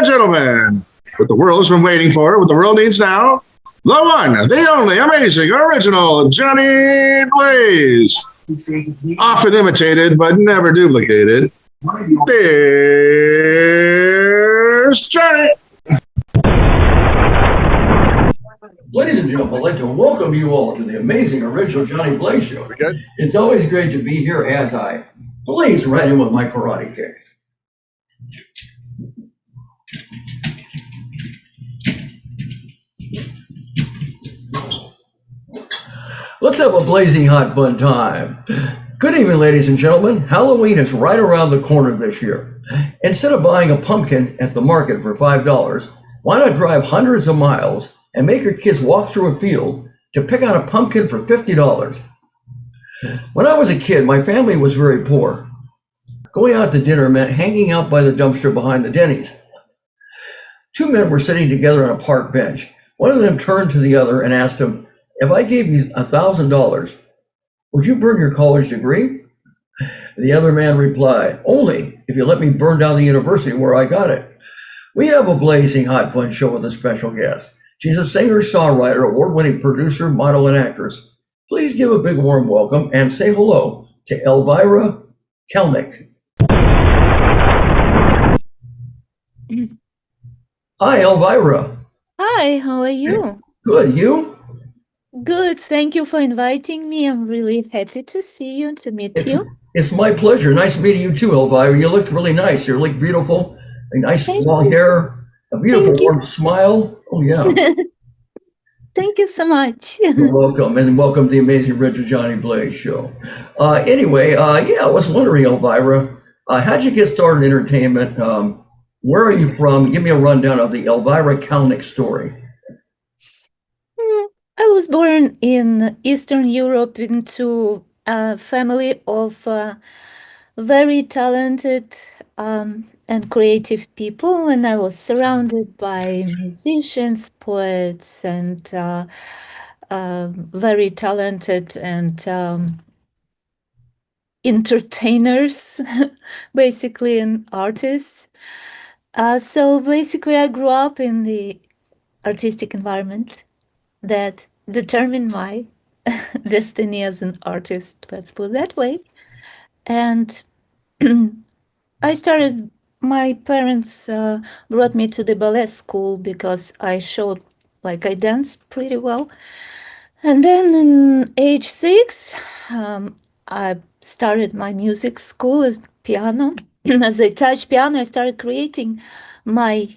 gentlemen, what the world's been waiting for, what the world needs now, the one, the only, amazing, original Johnny Blaze. Often imitated, but never duplicated. Here's Johnny. Ladies and gentlemen, I'd like to welcome you all to the amazing original Johnny Blaze Show. It's always great to be here as I blaze right in with my karate kick. Let's have a blazing hot fun time. Good evening, ladies and gentlemen. Halloween is right around the corner this year. Instead of buying a pumpkin at the market for $5, why not drive hundreds of miles and make your kids walk through a field to pick out a pumpkin for $50? When I was a kid, my family was very poor. Going out to dinner meant hanging out by the dumpster behind the Denny's. Two men were sitting together on a park bench. One of them turned to the other and asked him, "If I gave you $1,000, would you burn your college degree?" The other man replied, "Only if you let me burn down the university where I got it." We have a blazing hot fun show with a special guest. She's a singer, songwriter, award-winning producer, model, and actress. Please give a big warm welcome and say hello to ELVIRA KALNIK. Hi, ELVIRA. Hi, how are you? Good, you? Good, thank you for inviting me. I'm really happy to see you and to meet you. It's my pleasure. Nice meeting you too, ELVIRA. You look really nice. You look beautiful. A nice long hair, a beautiful warm smile. Oh, yeah. Thank you so much. You're welcome, and welcome to the amazing Richard Johnny Blaze Show. Anyway, I was wondering, ELVIRA, how'd you get started in entertainment? Where are you from? Give me a rundown of the ELVIRA KALNIK story. I was born in Eastern Europe into a family of very talented and creative people, and I was surrounded by musicians, poets, and very talented and entertainers, basically, and artists. So basically, I grew up in the artistic environment that determined my destiny as an artist, let's put it that way. And my parents brought me to the ballet school because I showed, like, I danced pretty well. And then in age 6, I started my music school as piano. As I touched piano, I started creating my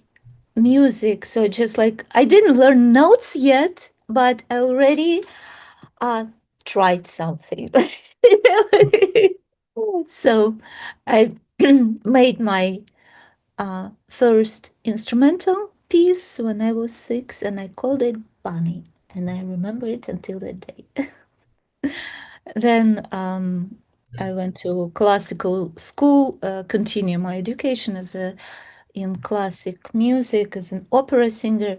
music. So just like, I didn't learn notes yet, but I already tried something. So I made my first instrumental piece when I was 6, and I called it Bunny, and I remember it until the day. Then I went to classical school, continue my education in classic music as an opera singer,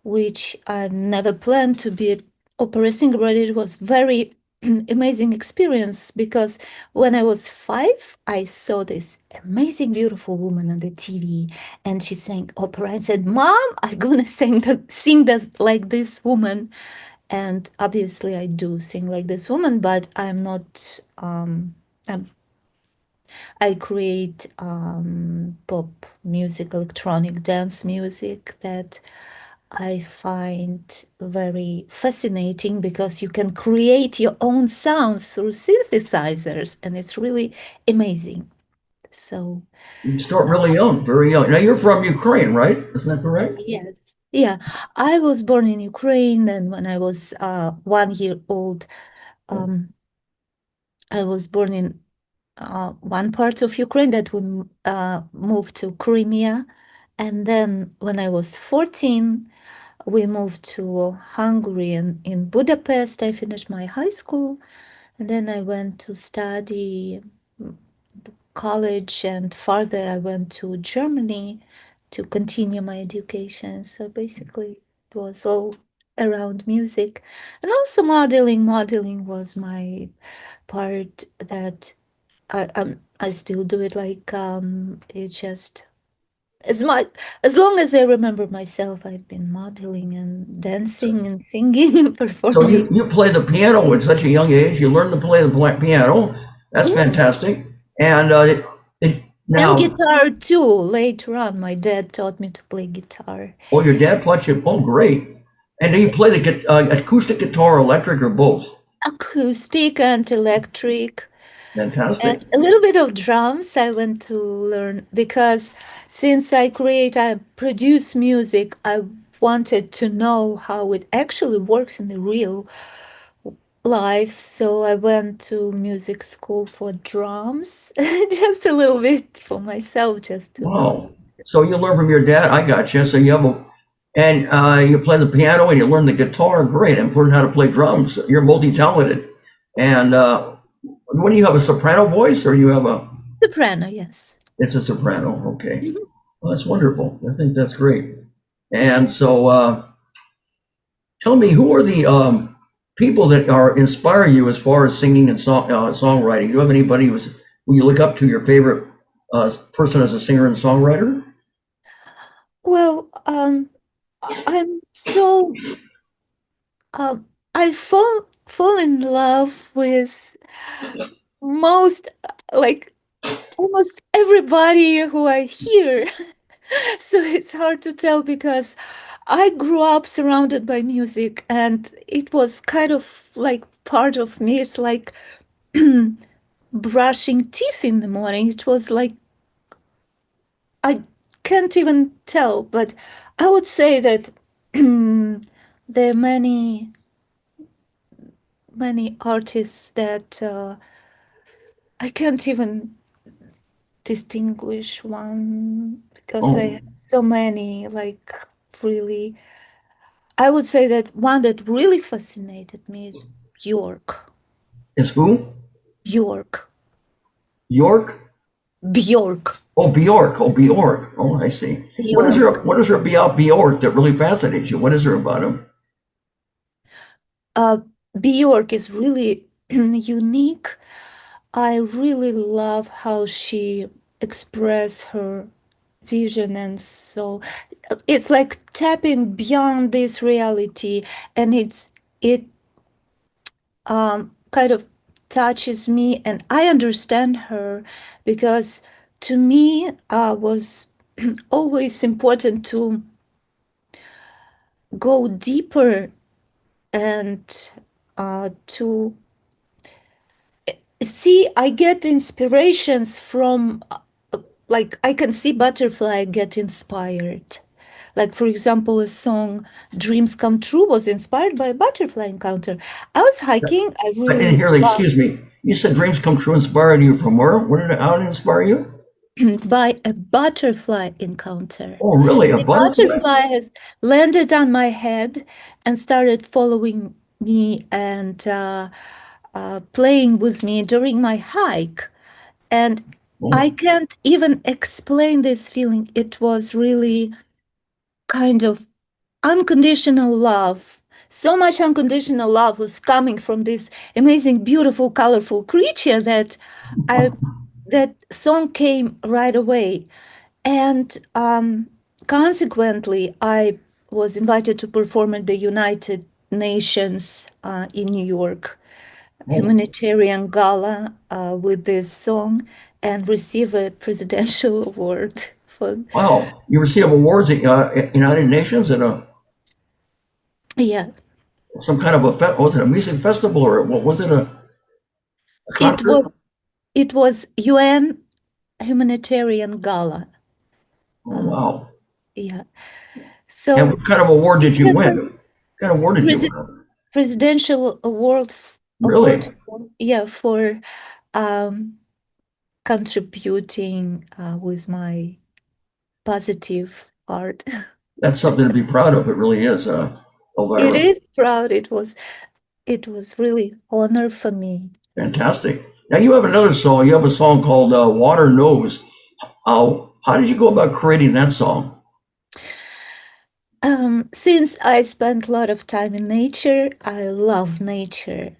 which I never planned to be an opera singer, but it was very amazing experience because when I was 5, I saw this amazing, beautiful woman on the TV, and she sang opera. I said, "Mom, I'm gonna sing that like this woman." And obviously, I do sing like this woman, but I'm not. I create pop music, electronic dance music that I find very fascinating because you can create your own sounds through synthesizers, and it's really amazing. So you start really young, very young. Now you're from Ukraine, right? Isn't that correct? Yes. Yeah. I was born in Ukraine, and when I was 1 year old, I was born in one part of Ukraine that we moved to Crimea. And then when I was 14, we moved to Hungary, and in Budapest, I finished my high school. And then I went to study college, and further, I went to Germany to continue my education. So basically, it was all around music. And also modeling. Modeling was my part that I still do it, like it's just as long as I remember myself, I've been modeling and dancing and singing and So performing. you play the piano at such a young age. You learn to play the piano. That's Mhm. fantastic. And And now, guitar too. Later on, my dad taught me to play guitar. oh, your dad taught you. Oh, great. And do you play the acoustic guitar, electric, or both? Acoustic and electric. And Fantastic. a little bit of drums I went to learn because since I produce music, I wanted to know how it actually works in the real life. So I went to music school for drums, just a little bit for myself, just to know. Wow. So you learn from your dad. I got you. So you have a, and you play the piano and you learn the guitar. Great. And learn how to play drums. You're multi-talented. And when do you have a soprano voice or you have a, Soprano, yes. it's a soprano. Okay. Mhm. Well, that's wonderful. I think that's great. And so tell me, who are the people that are inspire you as far as singing and songwriting? Do you have anybody who you look up to, your favorite person as a singer and songwriter? Well, I'm so um, I fall in love with most like almost everybody who I hear. So it's hard to tell because I grew up surrounded by music and it was kind of like part of me. It's like brushing teeth in the morning. It was like I can't even tell, but I would say that there are many artists that I can't even distinguish one because I Oh, have so many, like really. I would say that one that really fascinated me is Bjork. is who? Bjork. York? Bjork. Oh, Bjork. Oh, Bjork. Oh, I see. Bjork. What is there about Bjork that really fascinates you? What is there about him? Uh, Bjork is really unique. I really love how she expressed her vision, and so it's like tapping beyond this reality, and it kind of touches me, and I understand her because to me was always important to go deeper and to see. I get inspirations from like I can see butterfly get inspired. Like for example, a song "Dreams Come True" was inspired by a butterfly encounter. I was hiking. I I didn't really hear, excuse me. You said dreams come true inspired you from where? How did it inspire you? by a butterfly encounter. Oh, really? A The butterfly? butterfly has landed on my head and started following me and playing with me during my hike. And I Oh, can't even explain this feeling. It was really kind of unconditional love. So much unconditional love was coming from this amazing, beautiful, colorful creature that I that song came right away. And consequently, I was invited to perform at the United Nations in New York oh, humanitarian gala with this song and receive a presidential award for wow. You receive awards at United Nations at yeah. some kind of was it a music festival or what was it a It concert? was it was UN humanitarian gala. Oh, Uh, wow. yeah. And So what kind of award did it's you just win? a What kind of award did you presi- win? presidential award Really? for, yeah, for um, contributing with my positive part. That's something to be proud of. It really is, It Elvira. is proud. It was really honor for me. Fantastic. Now you have another song. You have a song called Water Knows. How did you go about creating that song? Since I spent a lot of time in nature, I love nature.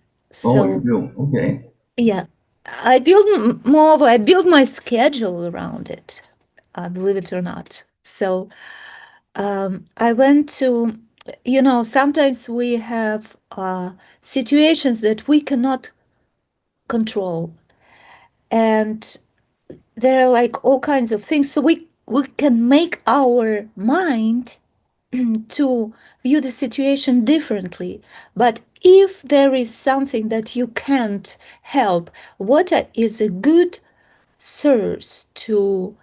Oh, you So do. Okay. yeah, I build my schedule around it. Believe it or not. So I went to, sometimes we have situations that we cannot control, and there are like all kinds of things. So we can make our mind to view the situation differently. But if there is something that you can't help, water is a good source to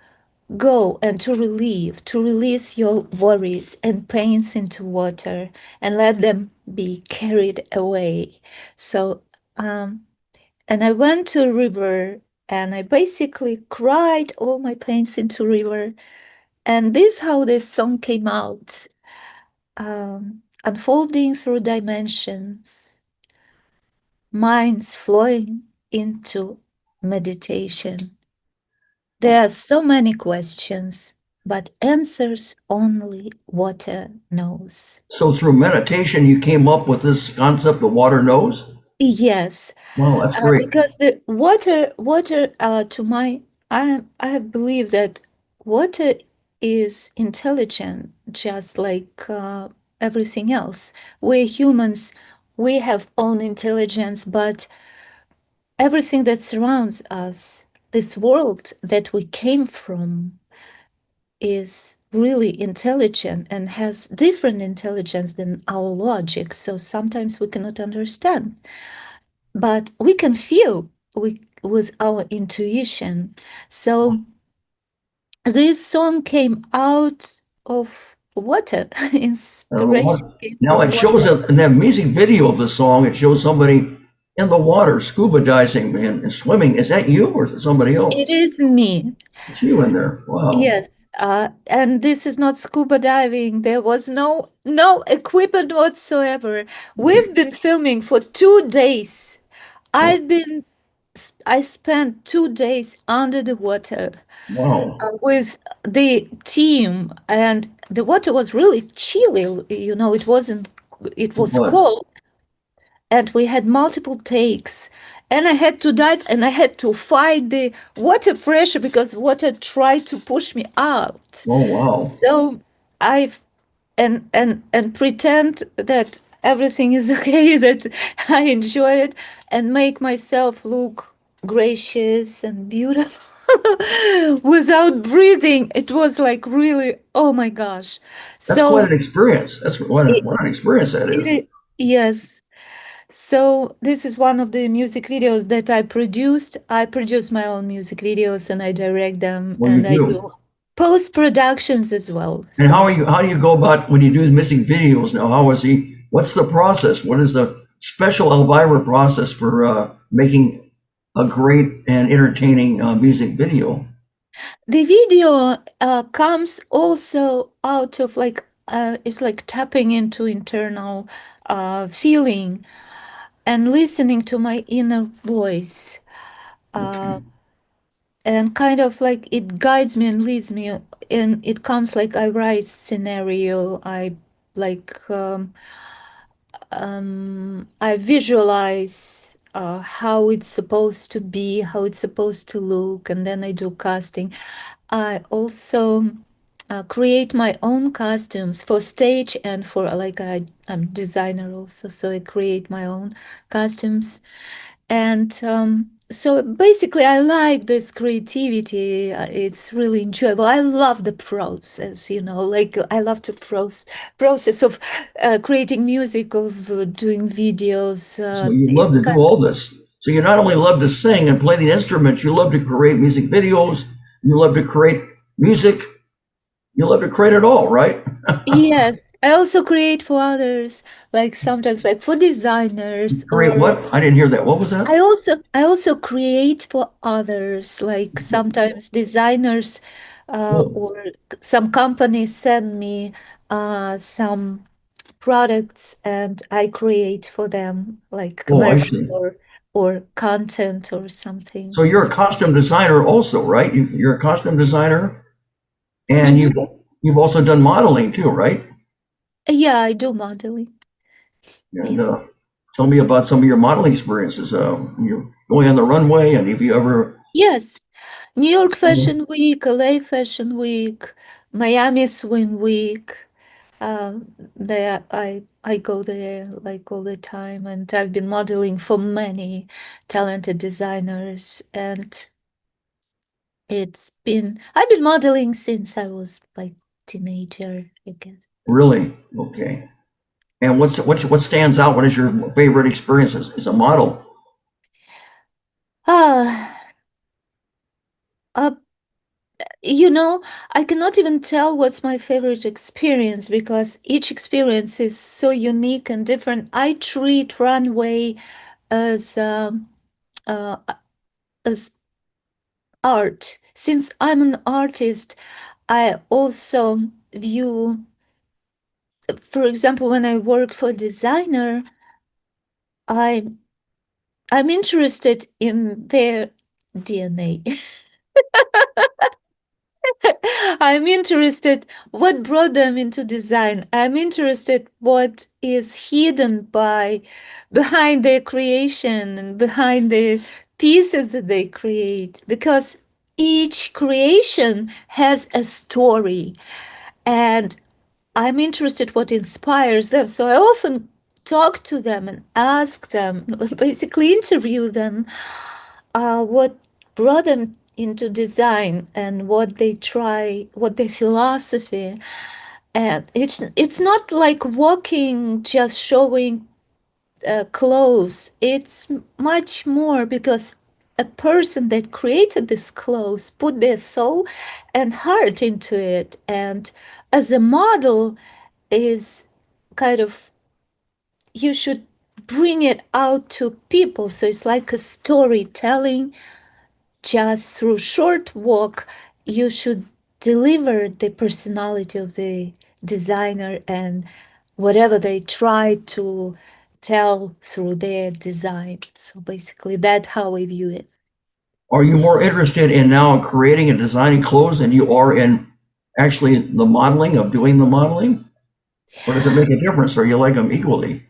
go and to release your worries and pains into water and let them be carried away. So, and I went to a river and I basically cried all my pains into river. And this how this song came out, unfolding through dimensions, minds flowing into meditation. There are so many questions, but answers only water knows. So through meditation, you came up with this concept of water knows? Yes, Wow, that's great. because the water, I believe that water is intelligent, just like everything else. We're humans, we have own intelligence, but everything that surrounds us, this world that we came from, is really intelligent and has different intelligence than our logic. So sometimes we cannot understand, but we can feel with our intuition. So this song came out of water. Inspiration came Now from it shows water. in that music video of the song, it shows somebody in the water scuba diving and swimming. Is that you or is it somebody else? It is me. It's you in there. Wow. Yes, and this is not scuba diving. There was no equipment whatsoever. We've been filming for 2 days. I've been I spent 2 days under the water Wow. with the team, and the water was really chilly. It was But cold, and we had multiple takes. And I had to dive and I had to fight the water pressure because water tried to push me out. oh wow. So I and pretend that everything is okay, that I enjoy it, and make myself look gracious and beautiful without breathing. It was like really, oh my gosh. That's quite So an experience. That's it, what an experience that is. yes. So this is one of the music videos that I produced. I produce my own music videos and I direct them Well, you and I do. do post productions as well. And So how do you go about when you do the missing videos now? What's the process? What is the special Elvira process for making a great and entertaining music video? the video comes also out of like it's like tapping into internal feeling and listening to my inner voice. And kind of like it guides me and leads me, and it comes like I write scenario, I like I visualize how it's supposed to be, how it's supposed to look, and then I do casting. I also create my own costumes for stage and for like I'm designer also, so I create my own costumes. And so basically, I like this creativity. It's really enjoyable. I love the process, like I love the process of creating music, of doing videos. So you love It's to do kind all this. So you not only love to sing and play the instruments, you love to create music videos, you love to create music, you love to create it all, right? yes. I also create for others, like sometimes like for designers Create or what? I didn't hear that. What was that? I also create for others, like sometimes designers Oh, or some companies send me some products and I create for them, like oh, I commercial see. or content or something. So you're a costume designer also, right? You're a costume designer, and Mhm. you've also done modeling too, right? Yeah, I do modeling. And Yeah. tell me about some of your modeling experiences. You're going on the runway, and have you ever? Yes. New York Fashion Week, LA Fashion Week, Miami Swim Week. There I go there like all the time, and I've been modeling for many talented designers, and I've been modeling since I was like teenager, I guess. Really? Okay. And what stands out? What is your favorite experience as a model? Ah, uh, you know, I cannot even tell what's my favorite experience because each experience is so unique and different. I treat runway as uh, as art. Since I'm an artist, I also view, for example, when I work for a designer, I I'm interested in their DNA. I'm interested what brought them into design. I'm interested what is hidden behind their creation and behind the pieces that they create because each creation has a story and I'm interested what inspires them. So I often talk to them and ask them, basically interview them, what brought them into design and what they try, what their philosophy. And it's not like walking, just showing clothes. It's much more because a person that created this clothes put their soul and heart into it. And as a model, is kind of you should bring it out to people. So it's like a storytelling just through short walk. You should deliver the personality of the designer and whatever they try to tell through their design. So basically, that's how I view it. Are you more interested in now creating and designing clothes than you are in actually the modeling of doing the modeling? Or does it make a difference, or you like them equally?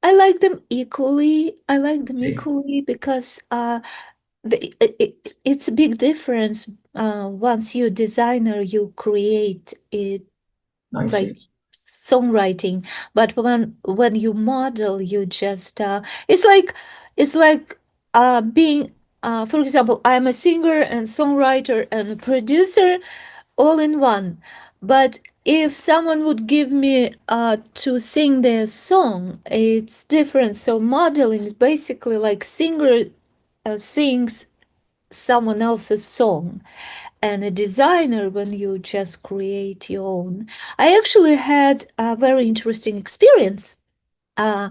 I like them equally. I like them See, equally because it's a big difference. Once you're a designer, you create it I like see. songwriting, but when you model, you just it's like being for example, I'm a singer and songwriter and a producer all in one. But if someone would give me to sing their song, it's different. So modeling is basically like singer sings someone else's song, and a designer when you just create your own. I actually had a very interesting experience. Uh,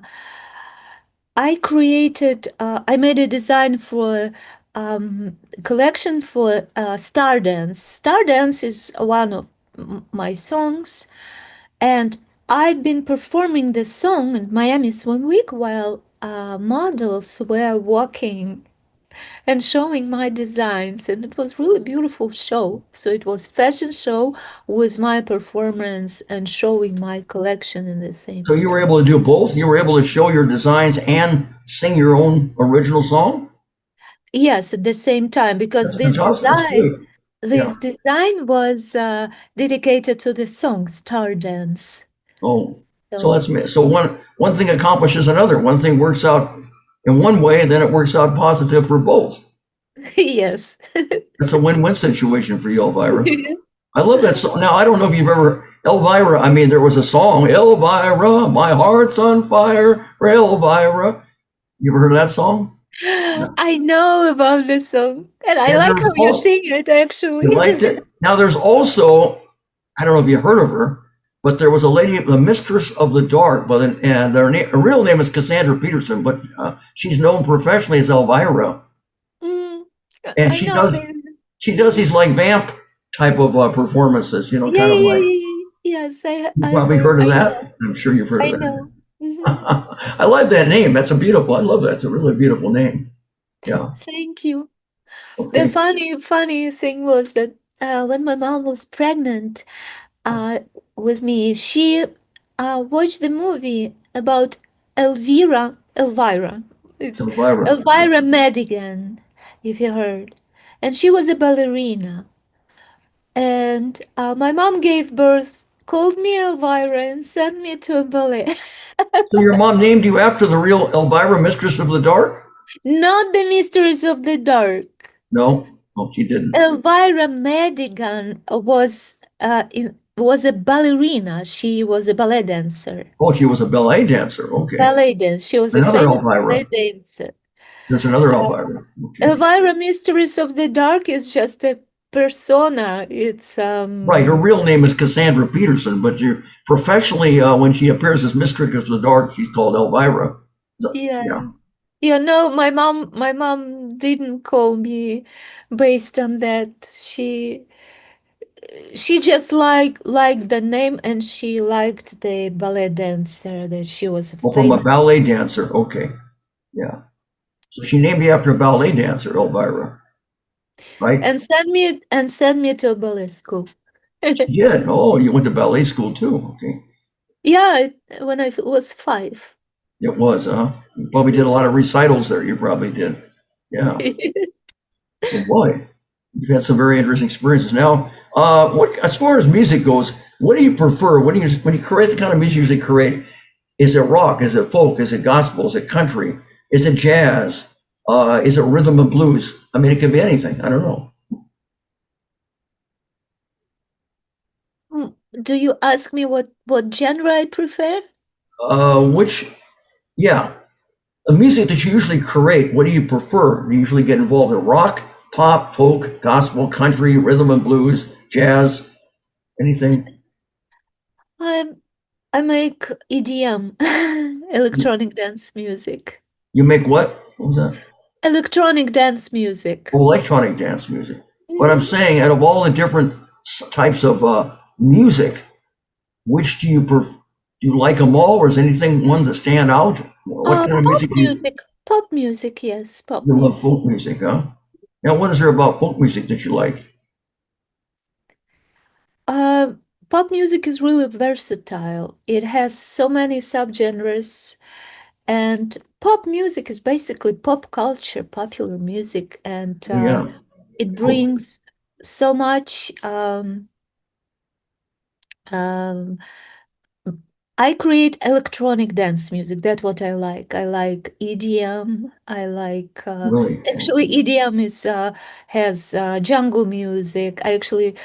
I made a design for collection for Stardance. Stardance is one of my songs, and I've been performing the song in Miami Swim Week while models were walking and showing my designs, and it was really beautiful show. So it was fashion show with my performance and showing my collection in the same So you were time. able to do both? You were able to show your designs and sing your own original song? Yes, at the same time because That's fantastic. That's great. Yeah. this design was dedicated to the song Stardance. Oh, so So so one thing accomplishes another. One thing works out in one way, and then it works out positive for both. yes. That's a win-win situation for you, Elvira. I love that song. Now, I don't know if you've ever, Elvira, I mean, there was a song, Elvira, my heart's on fire for Elvira. You ever heard of that song? I know about the song, and I And like there's how you also, sing it you actually. liked it? Now, there's also, I don't know if you heard of her, but there was a lady, the Mistress of the Dark, and her real name is Cassandra Peterson, but she's known professionally as Elvira. Mm, And I know this. she does these like vamp type of performances, Yeah, kind of yeah, yeah, like, yeah, yeah. Yes, you I probably heard. heard of I know. that. I'm sure you've heard of I that. know. Mhm. I like that name. That's a beautiful. I love that. It's a really beautiful name. Yeah. Thank you. The Okay. funny thing was that when my mom was pregnant uh, with me, she watched the movie about Elvira, Elvira. Elvira Madigan, if you heard, and she was a ballerina. And my mom gave birth, called me Elvira, and sent me to a ballet. So your mom named you after the real Elvira, Mistress of the Dark? Not the Mysteries of the Dark. No, no, she didn't. Elvira Madigan was a ballerina. She was a ballet dancer. Oh, she was a ballet dancer. Okay. Ballet dance. She was a Another famous ballet Elvira. dancer. There's another Uh, Elvira. Okay. Elvira Mysteries of the Dark is just a persona. It's Right. Her real name is Cassandra Peterson, but professionally, when she appears as Mistress of the Dark, she's called Elvira. So, yeah. yeah. Yeah, no, my mom didn't call me based on that. She just liked the name, and she liked the ballet dancer, that she was a Well, from a famous. ballet dancer. Okay. Yeah. So she named you after a ballet dancer, Elvira. Right? And sent me to a ballet school. She did. Oh, you went to ballet school too. Okay. Yeah, when I was 5. It was, huh? You probably did a lot of recitals there. You probably did. Yeah. Well, boy, you've had some very interesting experiences. Now, what as far as music goes, what do you prefer? When you create the kind of music you usually create? Is it rock? Is it folk? Is it gospel? Is it country? Is it jazz? Is it rhythm and blues? I mean, it could be anything. I don't know. Do you ask me what genre I prefer? Which, yeah, the music that you usually create, what do you prefer? Do you usually get involved in rock, pop, folk, gospel, country, rhythm and blues, jazz, anything? I make EDM, electronic dance music. You make what? What was that? Electronic dance music. Oh, electronic dance music. But I'm Mhm. saying, out of all the different types of music, which do you prefer? Do you like them all, or is anything one that stand out? What kind of Pop music music. Pop music, yes, pop you love? music. Folk music, huh? Now, what is there about folk music that you like? Uh, Pop music is really versatile. It has so many subgenres, and pop music is basically pop culture, popular music, and Oh, yeah. it Oh, brings so much. Um, I create electronic dance music. That's what I like. I like EDM. I like really? actually EDM is has jungle music. I actually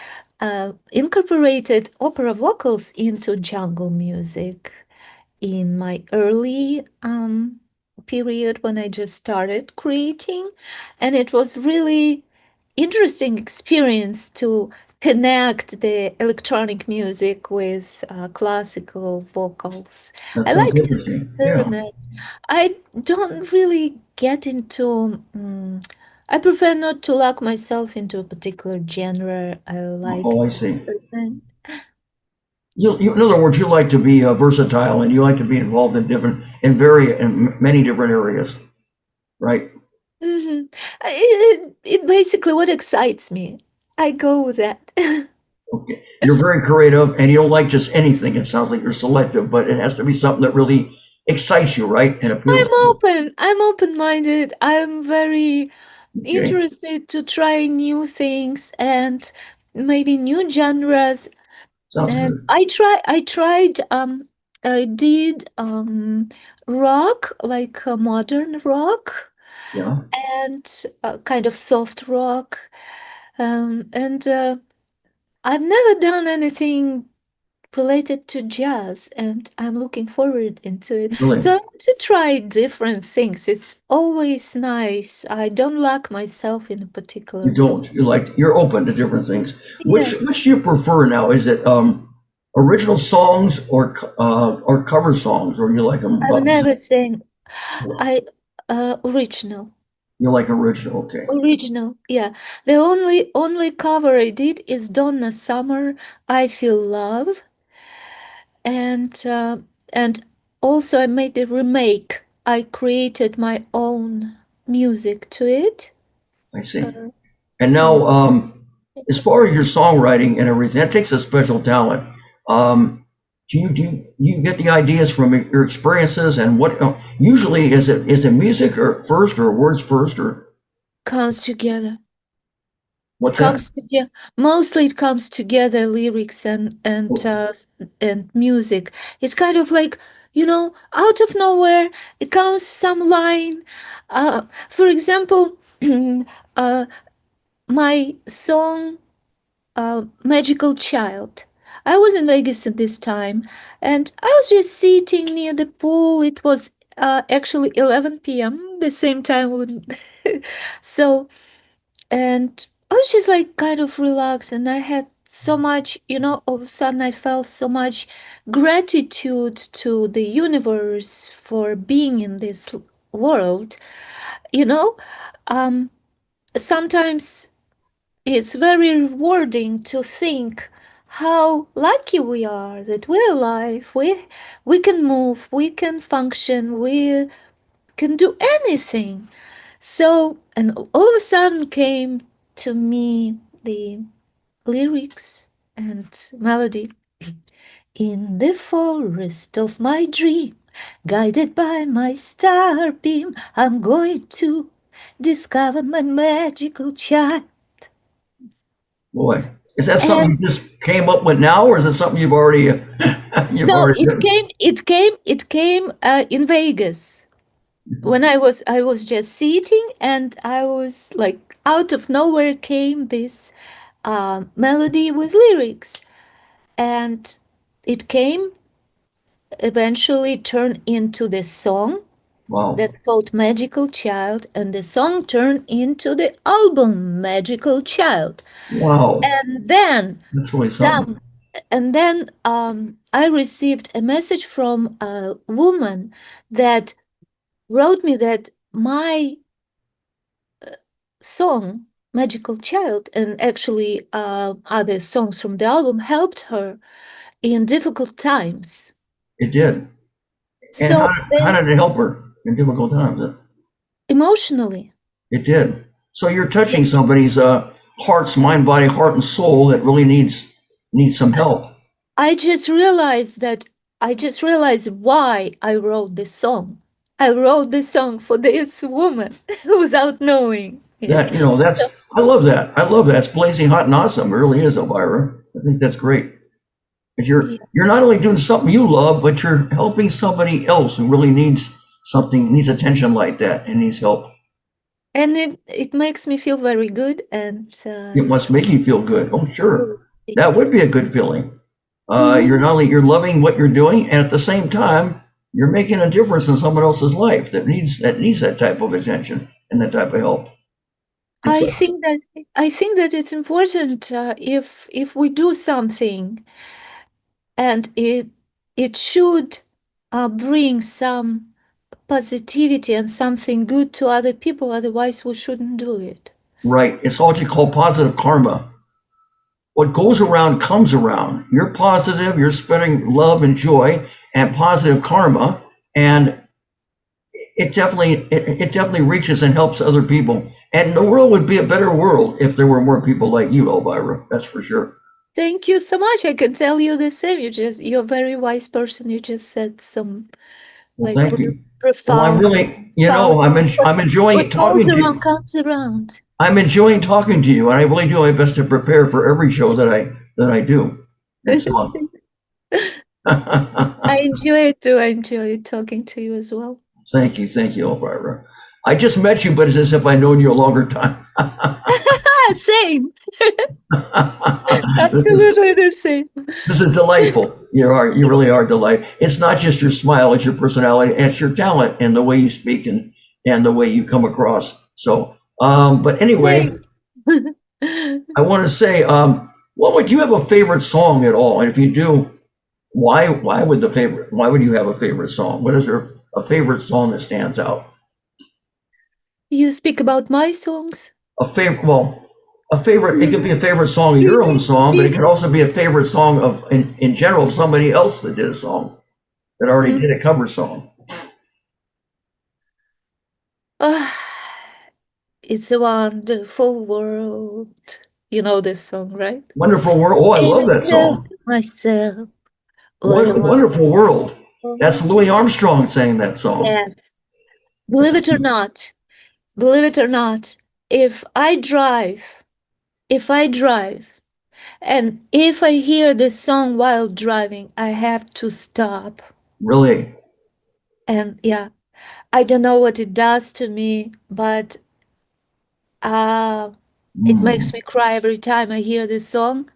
incorporated opera vocals into jungle music in my early period when I just started creating, and it was really interesting experience to connect the electronic music with classical vocals. That I sounds like to interesting. Yeah. experiment. I don't really get into. I prefer not to lock myself into a particular genre. I like Oh, I to see. experiment. In other words, you like to be versatile and you like to be involved in many different areas, right? Mhm. It basically what excites me. I go with that. Okay. You're very creative and you don't like just anything. It sounds like you're selective, but it has to be something that really excites you, right? And appeals to you. I'm open-minded. I'm very Okay. interested to try new things and maybe new genres. Sounds And good. I did rock, like modern rock Yeah, and kind of soft rock. And I've never done anything related to jazz, and I'm looking forward into it. So really. I want to try different things. It's always nice. I don't lock myself in a You particular. don't. You're open to different things. Yes, Which do you prefer now? Is it original songs or cover songs, or you like them I've about the never same? sang. I original, You like original, okay. original. Yeah, the only cover I did is Donna Summer. I Feel Love, and and also I made a remake. I created my own music to it. I see. Uh, And so now, as far as your songwriting and everything, that takes a special talent. Do you get the ideas from your experiences and what? Usually, is it music or first or words first or comes together. What's that? comes together. Mostly it comes together, lyrics and music. It's kind of like, out of nowhere it comes some line. For example, uh, my song Magical Child. I was in Vegas at this time, and I was just sitting near the pool. It was actually 11 p.m., the same time when so, and I was just like kind of relaxed, and I had so much, all of a sudden I felt so much gratitude to the universe for being in this world. You know, um, Sometimes it's very rewarding to think how lucky we are that we're alive. We can move, we can function, we can do anything. So, and all of a sudden came to me the lyrics and melody. In the forest of my dream, guided by my star beam, I'm going to discover my magical child. Boy, is that And something you just came up with now, or is it something you've already you've no, already written? it came in Vegas when I was just sitting, and I was like, out of nowhere came this melody with lyrics, and it came eventually turned into the song Wow, that's called Magical Child, and the song turned into the album Magical Child. wow, And then that's really something. some and then I received a message from a woman that wrote me that my song Magical Child, and actually other songs from the album, helped her in difficult times. It did. And So how they did it help her in difficult times? emotionally, It did. So you're touching yeah, somebody's heart's mind, body, heart, and soul that really needs some help. I just realized that I just realized why I wrote this song. I wrote this song for this woman without knowing. Yeah. That So, that's I love that. I love that. It's blazing hot and awesome. It really is, Elvira. I think that's great. Because yeah. you're not only doing something you love, but you're helping somebody else who really needs something, needs attention like that, and needs help. And it makes me feel very good, and It must make you feel good. Oh, sure, that would be a good feeling. Mhm. You're loving what you're doing, and at the same time, you're making a difference in someone else's life that needs that type of attention and that type of help. It's I think that it's important if we do something, and it should bring some positivity and something good to other people. Otherwise, we shouldn't do it. right. It's what you call positive karma. What goes around comes around. You're positive. You're spreading love and joy and positive karma, and it definitely reaches and helps other people. And the world would be a better world if there were more people like you, Elvira. That's for sure. Thank you so much. I can tell you the same. You're a very wise person. You just said some Well, like thank you. Well, I'm profound, really, profound. I'm enjoying What goes talking to around you. comes around. I'm enjoying talking to you, and I really do my best to prepare for every show that I do. And so, I enjoy it too. I enjoy talking to you as well. thank you, Elvira. I just met you, but it's as if I known you a longer time. Same. this is Absolutely the same. this is delightful. You really are delight. It's not just your smile; it's your personality, and it's your talent, and the way you speak, and the way you come across. So, but anyway, Thanks. I want to say, what would you have a favorite song at all? And if you do, why would you have a favorite song? What is there a favorite song that stands out? You speak about my songs? A favorite, well, a favorite. It could be a favorite song of your own Did- song, but it did- could also be a favorite song of in general of somebody else that did a song that already Mhm. did a cover song. Ah, it's a wonderful world. You know this song, right? Wonderful World. Oh, I And love I that tell song. myself, what What a a wonderful world. That's wonderful. Louis Armstrong saying that song. Yes. That's Believe it or not, believe it or not, if I drive if I drive and if I hear this song while driving, I have to stop. Really? And yeah, I don't know what it does to me, but uh, it makes Mm. me cry every time I hear this song.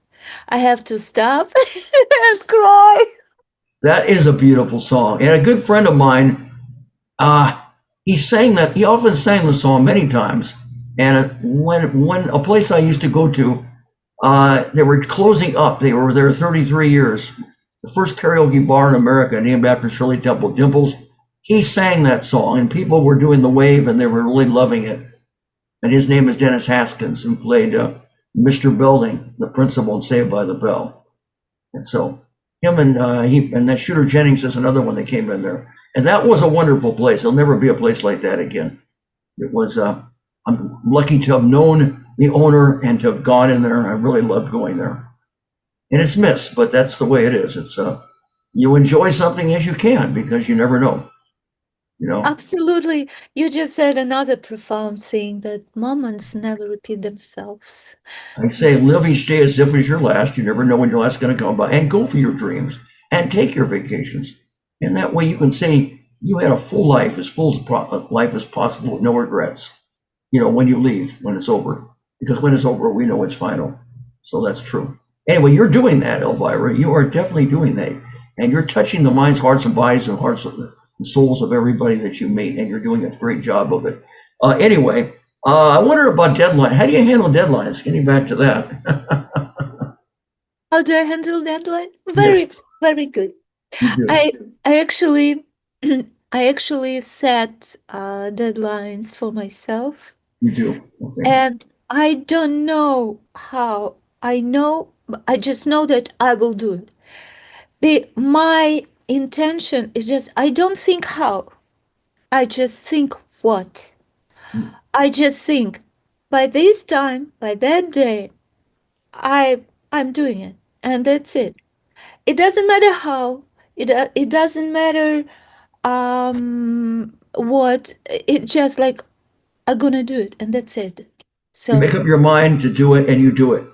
I have to stop and cry. That is a beautiful song. And a good friend of mine, uh, he sang that. He often sang the song many times. And when a place I used to go to, they were closing up. They were there 33 years. The first karaoke bar in America, named after Shirley Temple Dimples. He sang that song, and people were doing the wave, and they were really loving it. And his name is Dennis Haskins, who played Mr. Belding, the principal in Saved by the Bell. And so him and that Shooter Jennings is another one that came in there. And that was a wonderful place. There'll never be a place like that again. It was, I'm lucky to have known the owner and to have gone in there. And I really loved going there. And it's missed, but that's the way it is. It's, you enjoy something as you can because you never know, you know. Absolutely. You just said another profound thing that moments never repeat themselves. I say live each day as if it's your last. You never know when your last is going to come by. And go for your dreams and take your vacations. And that way you can say you had a full life, as full life as possible with no regrets, you know, when you leave, when it's over. Because when it's over, we know it's final. So that's true. Anyway, you're doing that, Elvira. You are definitely doing that. And you're touching the minds, hearts, and bodies and hearts and souls of everybody that you meet. And you're doing a great job of it. Anyway, I wonder about deadline. How do you handle deadlines? Getting back to that. How do I handle deadline? Yeah, Very, very good. you do. I actually I actually set deadlines for myself, You do. Okay. and I don't know how. I just know that I will do it. My intention is just I don't think how. I just think what. I just think by this time, by that day, I'm doing it, and that's it. It doesn't matter how. It doesn't matter what. It just like I'm gonna do it, and that's it. You make So up your mind to do it and you do it.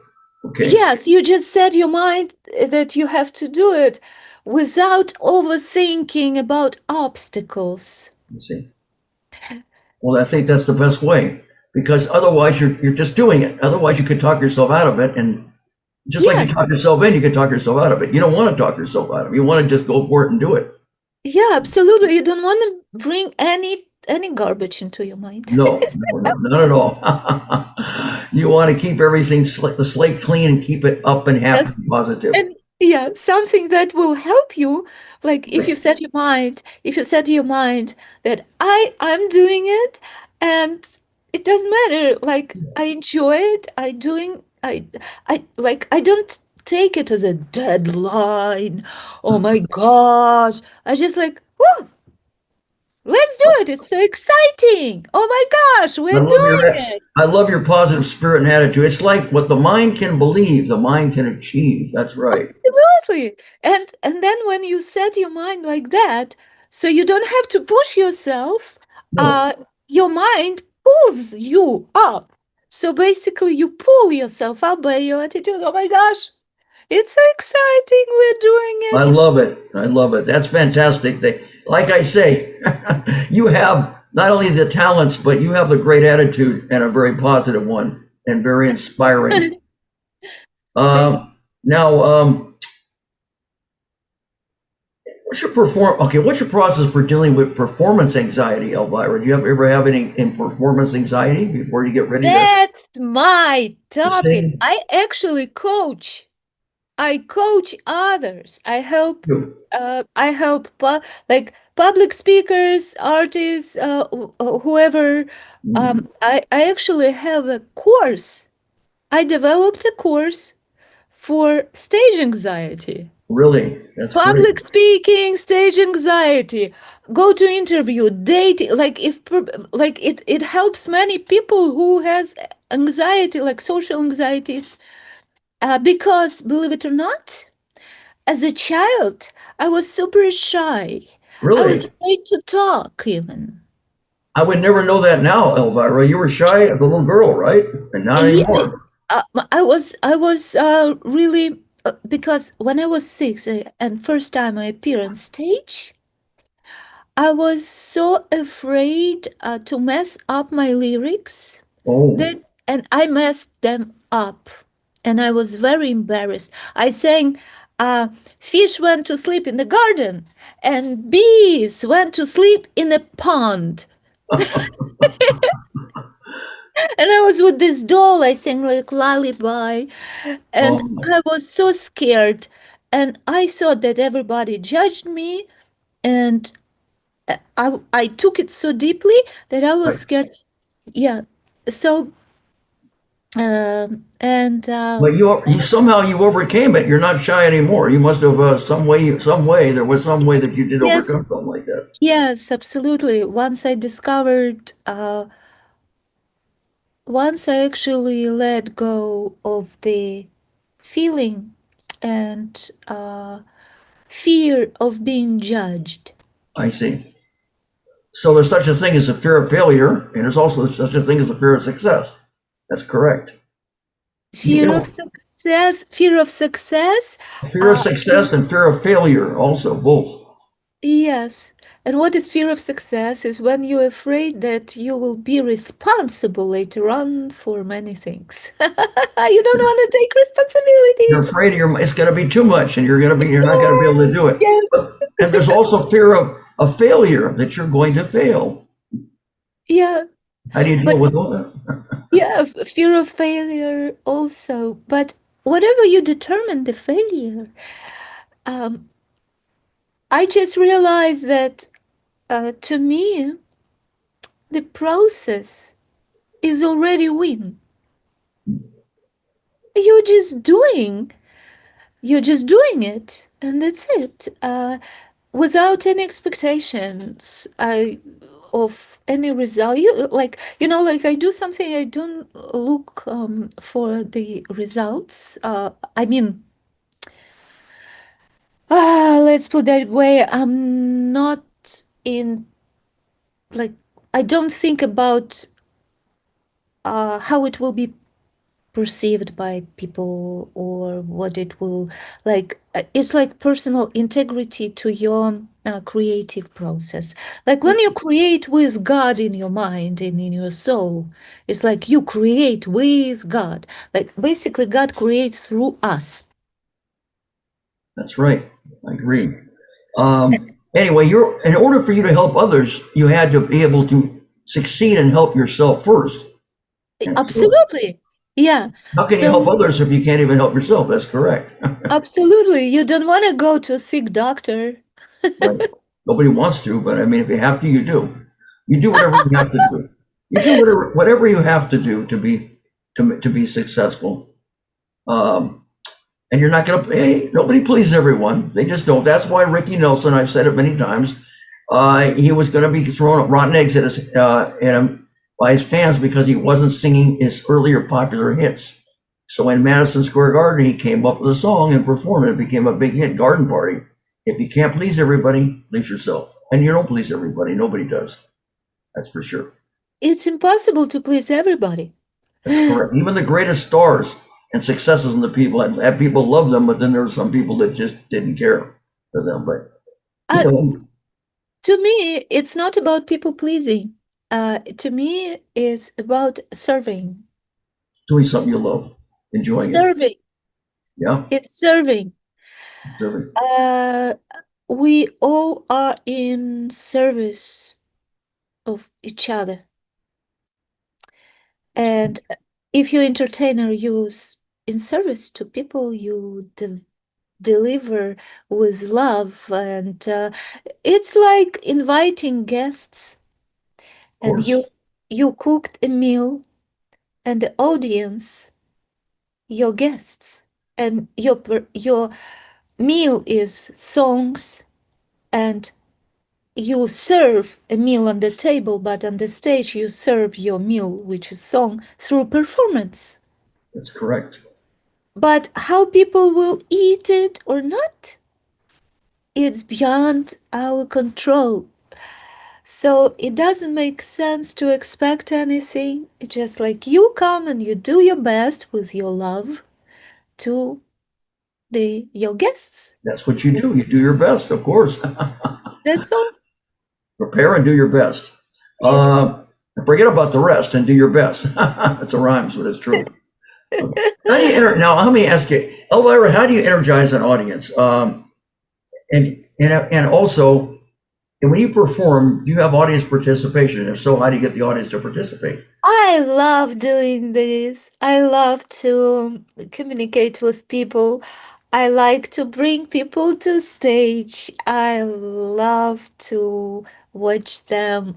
Okay. yes, you just set your mind that you have to do it without overthinking about obstacles. You see. Well, I think that's the best way because otherwise you're just doing it. Otherwise you could talk yourself out of it, and just like Yeah, you talk yourself in, you can talk yourself out of it. You don't want to talk yourself out of it. You want to just go for it and do it. yeah, absolutely. You don't want to bring any garbage into your mind. No, no, not at all. You want to keep everything the slate clean and keep it up and happy Yes. and positive. And yeah, something that will help you, like if you set your mind that I'm doing it and it doesn't matter, like I enjoy it, I don't take it as a deadline. Oh my gosh. I just like, whoo, let's do it. It's so exciting. Oh my gosh, I we're love your doing it. I love your positive spirit and attitude. It's like what the mind can believe, the mind can achieve. That's right. Absolutely. And then when you set your mind like that, so you don't have to push yourself, No, your mind pulls you up. So basically you pull yourself up by your attitude. Oh my gosh, it's so exciting. We're doing I it. love it. I love it. That's fantastic. Like I say, you have not only the talents, but you have a great attitude and a very positive one and very inspiring. Thank Now, what's your process for dealing with performance anxiety, Elvira? Do you ever have any in performance anxiety before you get ready That's my to topic. sing? I actually coach. I coach others. Like public speakers, artists, whoever. Mhm. I actually have a course. I developed a course for stage anxiety. Really? That's great. Public speaking, stage anxiety, go to interview, date, like it helps many people who has anxiety, like social anxieties, because believe it or not, as a child, I was super shy. I was Really? afraid to talk, even. I would never know that now, Elvira. You were shy as a little girl, right? And not Yeah, anymore. I was really because when I was 6 and first time I appeared on stage, I was so afraid to mess up my lyrics Oh, that, and I messed them up, and I was very embarrassed. I sang, "Fish went to sleep in the garden, and bees went to sleep in a pond." And I was with this doll. I sang like lullaby, and oh, I was so scared. And I thought that everybody judged me, and I took it so deeply that I was right. scared. Yeah. So and But you somehow you overcame it. You're not shy anymore. You must have some way there was some way that you did yes, overcome something like that. yes, absolutely. Once I actually let go of the feeling and fear of being judged. I see. So there's such a thing as a fear of failure, and there's also such a thing as a fear of success. That's correct. You Fear of know, success, fear of success. fear of Uh, success and fear of failure also both. yes. And what is fear of success is when you're afraid that you will be responsible later on for many things. You don't want to take You're responsibilities. afraid it's going to be too much, and you're not going to be able to do it. Yes. And there's also fear of failure that you're going to fail. Yeah. How do you deal But with all that? yeah, fear of failure also. But whatever you determine the failure, um, I just realized that to me, the process is already win. You're just doing. You're just doing it, and that's it. Without any expectations, of any result. Like I do something, I don't look for the results. I mean, let's put that way. I'm not in like I don't think about how it will be perceived by people or what it will like. It's like personal integrity to your creative process. Like when you create with God in your mind and in your soul, it's like you create with God. Like basically, God creates through us. That's right. I agree. Anyway, in order for you to help others, you had to be able to succeed and help yourself first. And so, Absolutely. Yeah. how can you So help others if you can't even help yourself? That's correct. absolutely, you don't want to go to a sick doctor. Right. Nobody wants to, but I mean, if you have to, you do. You do whatever you have to do. You do whatever you have to do to be successful. Um, and you're not going to. Hey, nobody pleases everyone. They just don't. That's why Ricky Nelson. I've said it many times. He was going to be throwing rotten eggs at him by his fans because he wasn't singing his earlier popular hits. So in Madison Square Garden, he came up with a song and performed it. It became a big hit, Garden Party. If you can't please everybody, please yourself. And you don't please everybody. Nobody does. That's for sure. It's impossible to please everybody. That's correct. Even the greatest stars and successes in the people had people love them, but then there were some people that just didn't care for them. But you Uh, know, to me, it's not about people pleasing. To me, it's about serving. doing something you love, enjoying it. Serving. Yeah, It's serving. serving. Uh, we all are in service of each other. And if you're entertainer, in service to people, you deliver with love. And it's like inviting guests, Of and course, you cooked a meal, and the audience, your guests, and your meal is songs, and you serve a meal on the table, but on the stage you serve your meal, which is song, through performance. that's correct. But how people will eat it or not, it's beyond our control. So it doesn't make sense to expect anything. It's just like you come and you do your best with your love to your guests. That's what you do. You do your best, of course. That's all. Prepare and do your best. Yeah. Forget about the rest and do your best. It's a rhymes, but it's true. How do you now? Let me ask you, Elvira, how do you energize an audience? And also, and when you perform, do you have audience participation? If so, how do you get the audience to participate? I love doing this. I love to communicate with people. I like to bring people to stage. I love to watch them.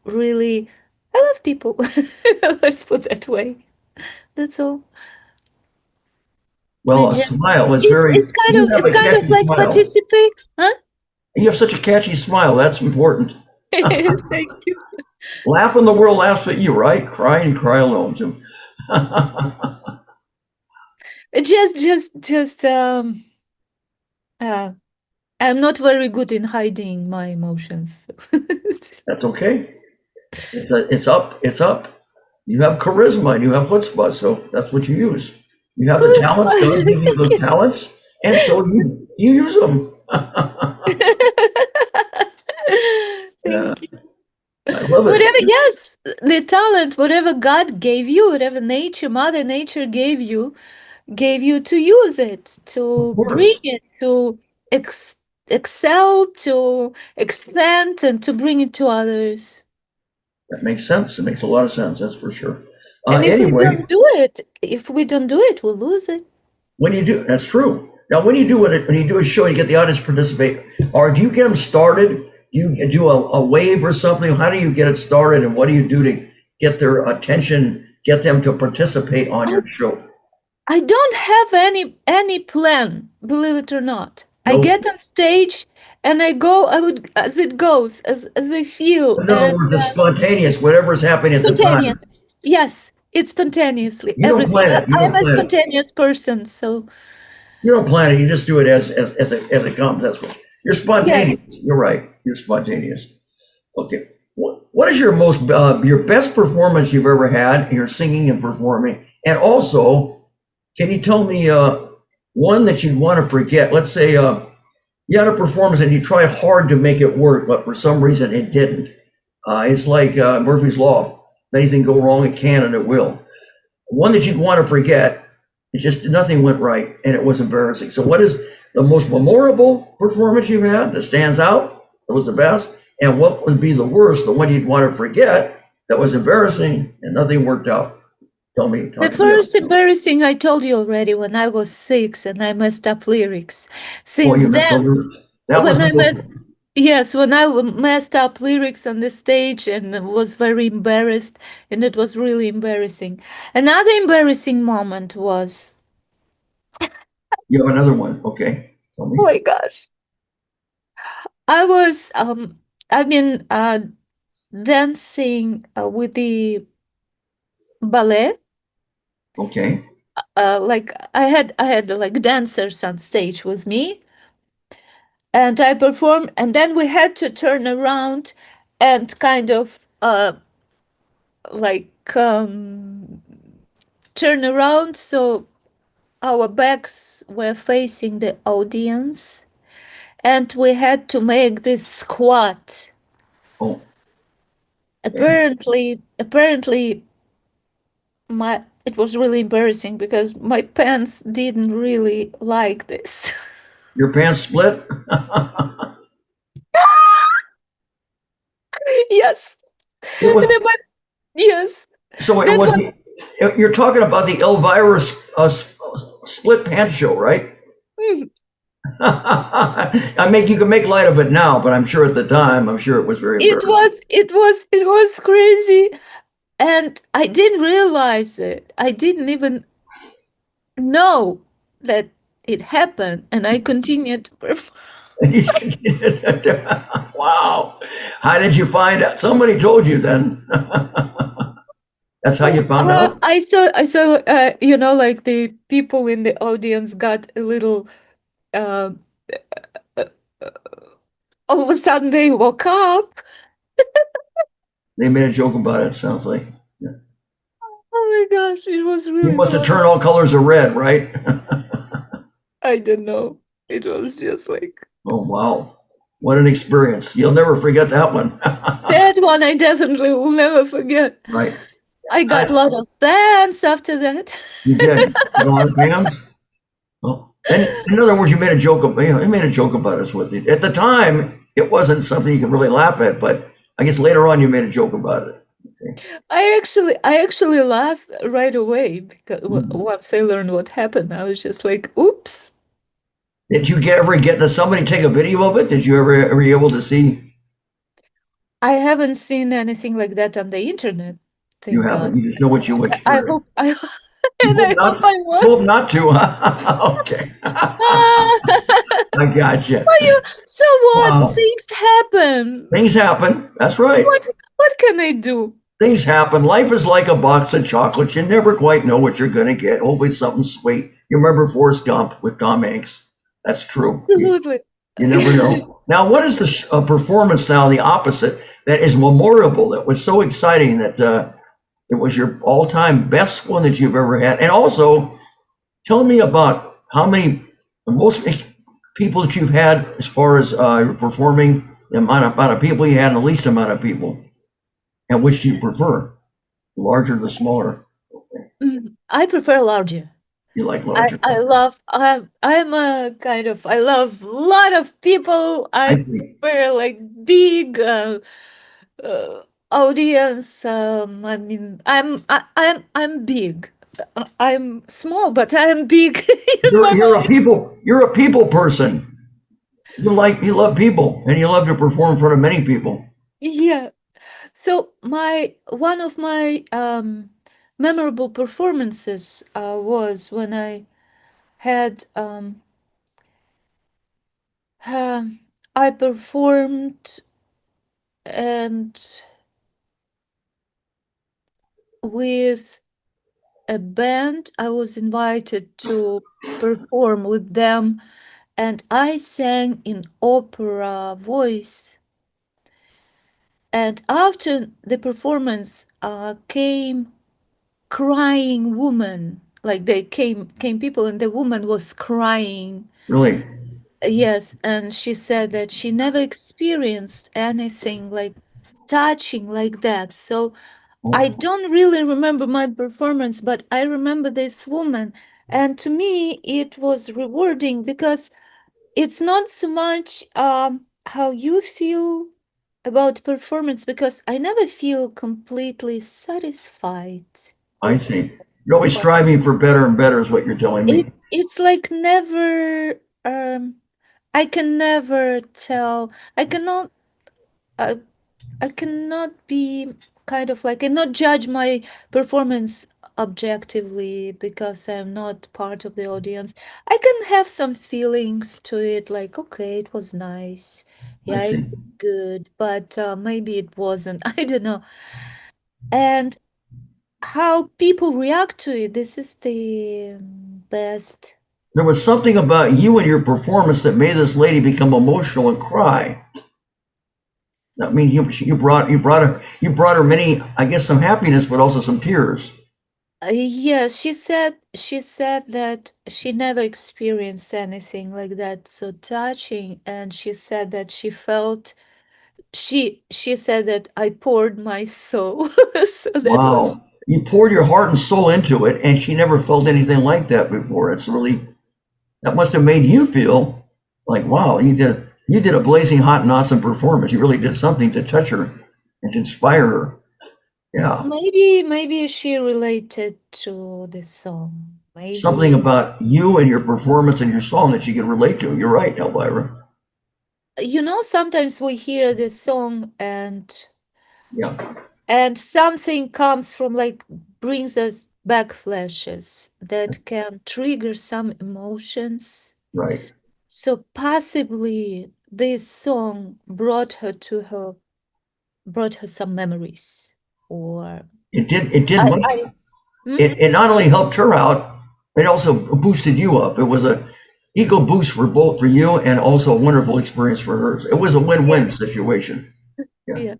Really, I love people. Let's put that way. That's all. I Well, a just smile is very. You have it's a kind of catchy like smile. participate, huh? You have such a catchy smile. That's important. Thank you. Laugh when the world laughs at you, right? Cry and cry alone too. Just uh I'm not very good in hiding my emotions. That's okay. It's up. It's up. You have charisma and you have chutzpah, so that's what you use. You have the talents. God gave you those talents, and so you use them. Yeah, Thank you. I love it. Whatever, yes, the talent, whatever God gave you, whatever nature, Mother Nature gave you to use it, Of to bring course, it, to ex excel, to expand, and to bring it to others. that makes sense. It makes a lot of sense. That's for sure. And Anyway, if we don't do it, we'll lose it. when you do, that's true. Now, when you do it, when you do a show, you get the audience to participate. Or do you get them started? Do you do a wave or something? How do you get it started, and what do you do to get their attention, get them to participate on I, your show? I don't have any plan, believe it or not. I No, get on stage and I would as it goes, as I feel, in other and words, it's spontaneous. Whatever's happening at the spontaneous. time. Yes, it's spontaneously You don't everything. plan it. You I'm don't a plan it. spontaneous person, so You don't plan it. You just do it as it comes. That's what you're yes. spontaneous. You're right. You're spontaneous. Okay. What is your best performance you've ever had in your singing and performing? And also, can you tell me one that you'd want to forget? Let's say you had a performance and you tried hard to make it work, but for some reason it didn't. It's like Murphy's Law. If anything go wrong, it can and it will. One that you'd want to forget, it's just nothing went right and it was embarrassing. So, what is the most memorable performance you've had that stands out? That was the best? And what would be the worst, the one you'd want to forget that was embarrassing and nothing worked out? Tell me, The talk to me. first embarrassing I told you already when I was 6 and I messed up lyrics. Oh, you Since missed the then, lyrics. That was when the I most, messed yes, when messed up lyrics on the stage and was very embarrassed, and it was really embarrassing. Another embarrassing moment was, you have another one. Okay, tell oh me. my gosh, I was I've been dancing with the ballet. Okay. Like I had like dancers on stage with me, and I performed, and then we had to turn around and kind of like turn around so our backs were facing the audience, and we had to make this squat. Oh, okay. Apparently my it was really embarrassing because my pants didn't really like this. Your pants split? Yes. It was, And then yes. so it That was, was you're talking about the Elvira split pants show, right? mm, You can make light of it now, but I'm sure at the time, I'm sure it was very embarrassing. it was crazy. And I didn't realize it. I didn't even know that it happened. And I continued to perform. Wow. How did you find out? Somebody told you then. That's how you found out? I saw, like the people in the audience got a little uh, all of a sudden they woke up. They made a joke about it, sounds like. Oh my gosh, it was You really must have fun. turned all colors of red, right? I don't know. It was just like Oh, wow. What an experience. You'll never forget that one. that one I definitely will never forget. Right. I got a lot of fans after that. You did. You know, fans? Well, in other words, you made a joke you made a joke about us with it. At the time, it wasn't something you could really laugh at, but I guess later on you made a joke about it. Okay. I actually laughed right away because once I learned what happened, I was just like, oops. Did you ever get to somebody take a video of it? Did you ever be able to see? I haven't seen anything like that on the internet. You Thank God. haven't. You just know what you I experienced. hope I You and hope I hope not. I You won. hope not to. Okay. I gotcha. So what? Wow. Things happen. Things happen. That's right. What can I do? Things happen. Life is like a box of chocolates. You never quite know what you're going to get. Hopefully, it's something sweet. You remember Forrest Gump with Tom Hanks? That's true. Absolutely. You never know. Now, what is the performance now, the opposite, that is memorable, that was so exciting that it was your all time best one that you've ever had? And also, tell me about how many, the most people that you've had as far as performing, the amount of people you had, and the least amount of people. And which do you prefer, the larger, the smaller? Okay. I prefer larger. You like larger? I love. I'm a kind of. I love a lot of people. I see. prefer like big audience. I mean, I'm big. I'm small, but I'm big in my You're a mind. you're a people person. You love people, and you love to perform in front of many people. Yeah. So one of my memorable performances was when I had I performed and with a band. I was invited to perform with them, and I sang in opera voice. And after the performance came crying woman. Like they came people, and the woman was crying. Really? Yes, and she said that she never experienced anything like touching like that. So I Oh, don't really remember my performance, but I remember this woman. And to me, it was rewarding because it's not so much how you feel about performance, because I never feel completely satisfied I with see. You're always striving for better and better, is what you're telling it. me. It's like never, I can never tell. I cannot. Uh, I cannot be kind of like, and not judge my performance objectively because I'm not part of the audience. I can have some feelings to it, like, okay, it was nice. I Yeah, it see. was good, but maybe it wasn't. I don't know. And how people react to it, this is the best. There was something about you and your performance that made this lady become emotional and cry. That means you brought her many, I guess, some happiness, but also some tears. Yes, she said that she never experienced anything like that so touching, and she said that she felt she said that I poured my soul. So that was Wow. You poured your heart and soul into it, and she never felt anything like that before. It's really, that must have made you feel like, wow, you did a blazing hot and awesome performance. You really did something to touch her and to inspire her. Yeah. maybe she related to the song. Something Maybe about you and your performance and your song that she could relate to. You're right, Elvira. sometimes we hear the song Yeah, and something comes from, like, brings us back flashes that can trigger some emotions. right. So possibly this song brought her some memories. Or It did much. I mhm. It not only helped her out, it also boosted you up. It was ego boost for both for you and also a wonderful experience for hers. It was a Yeah, win-win situation. Yeah. yeah.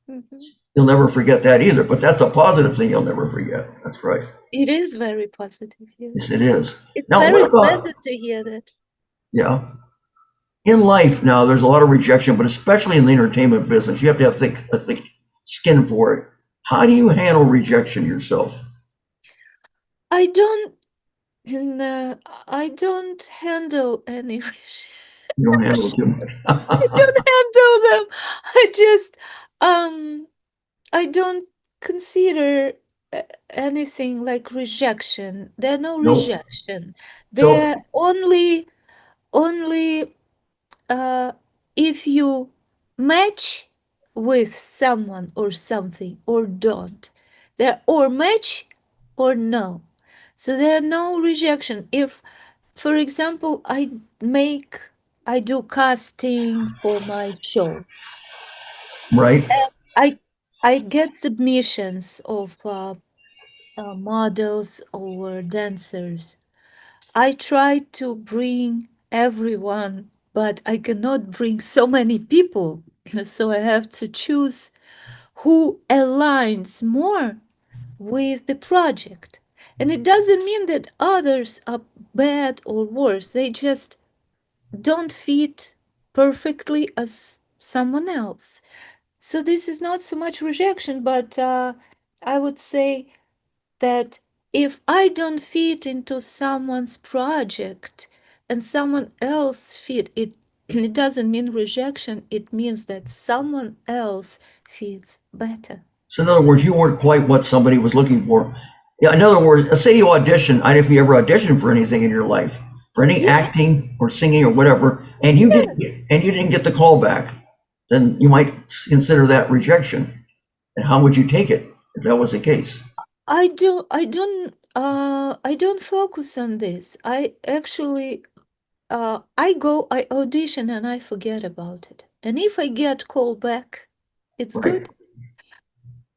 Mhm. You'll never forget that either, but that's a positive thing you'll never forget. That's right. It is very positive, Yes, yes. it is. It's Now, very what about, pleasant to hear that. yeah, in life now, there's a lot of rejection, but especially in the entertainment business, you have to have a thick skin for it. How do you handle rejection yourself? I don't, I don't handle any. You don't handle it too I much. don't handle them. I just, um, I don't consider anything like rejection. There are no Nope. rejection. So, They're only uh, if you match with someone or something or don't. There or match or no. So there are no rejection. If, for example, I do casting for my show. right. I I get submissions of models or dancers. I try to bring everyone, but I cannot bring so many people. So I have to choose who aligns more with the project. And it doesn't mean that others are bad or worse. They just don't fit perfectly as someone else. So this is not so much rejection, but I would say that if I don't fit into someone's project and someone else fit it, it doesn't mean rejection. It means that someone else fits better. So, in other words, you weren't quite what somebody was looking for. Yeah, in other words, let's say you audition. I don't know if you ever auditioned for anything in your life, for any Yeah, acting or singing or whatever, and yeah. you didn't get the call back, then you might consider that rejection. And how would you take it if that was the case? I don't focus on this. I actually I audition and I forget about it. And if I get called back, it's Right. good.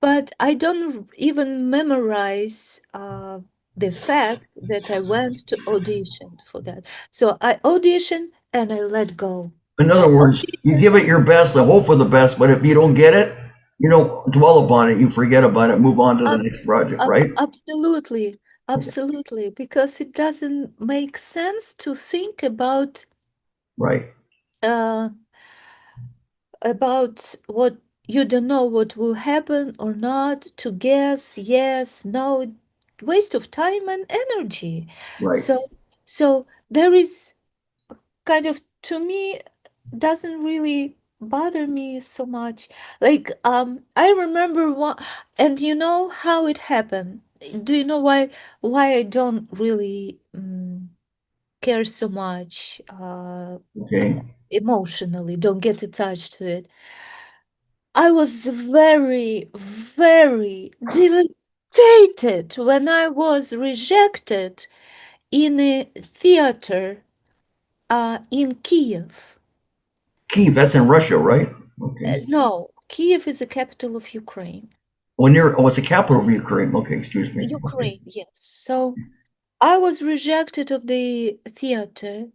But I don't even memorize the fact that I went to audition for that. So I audition and I let go. In I other words, you audition. give it your best, the hope for the best, but if you don't get it, you don't dwell upon it. You forget about it, move on to the Ab- next project, right? Absolutely, absolutely, because it doesn't make sense to think Right. uh, about what you don't know what will happen or not, to guess yes, no, waste of time and energy. Right. So so there is kind of, to me, doesn't really bother me so much. Like I remember one, and you know how it happened. Do you know why I don't really care so much Okay. emotionally, don't get attached to it? I was very, very devastated when I was rejected in a theater in Kiev. Kiev, that's in Russia, right? Okay. No, Kiev is the capital of Ukraine. When you're, oh, it's the capital of Ukraine. Okay, excuse me. Okay. Ukraine, yes. So I was rejected of the theater,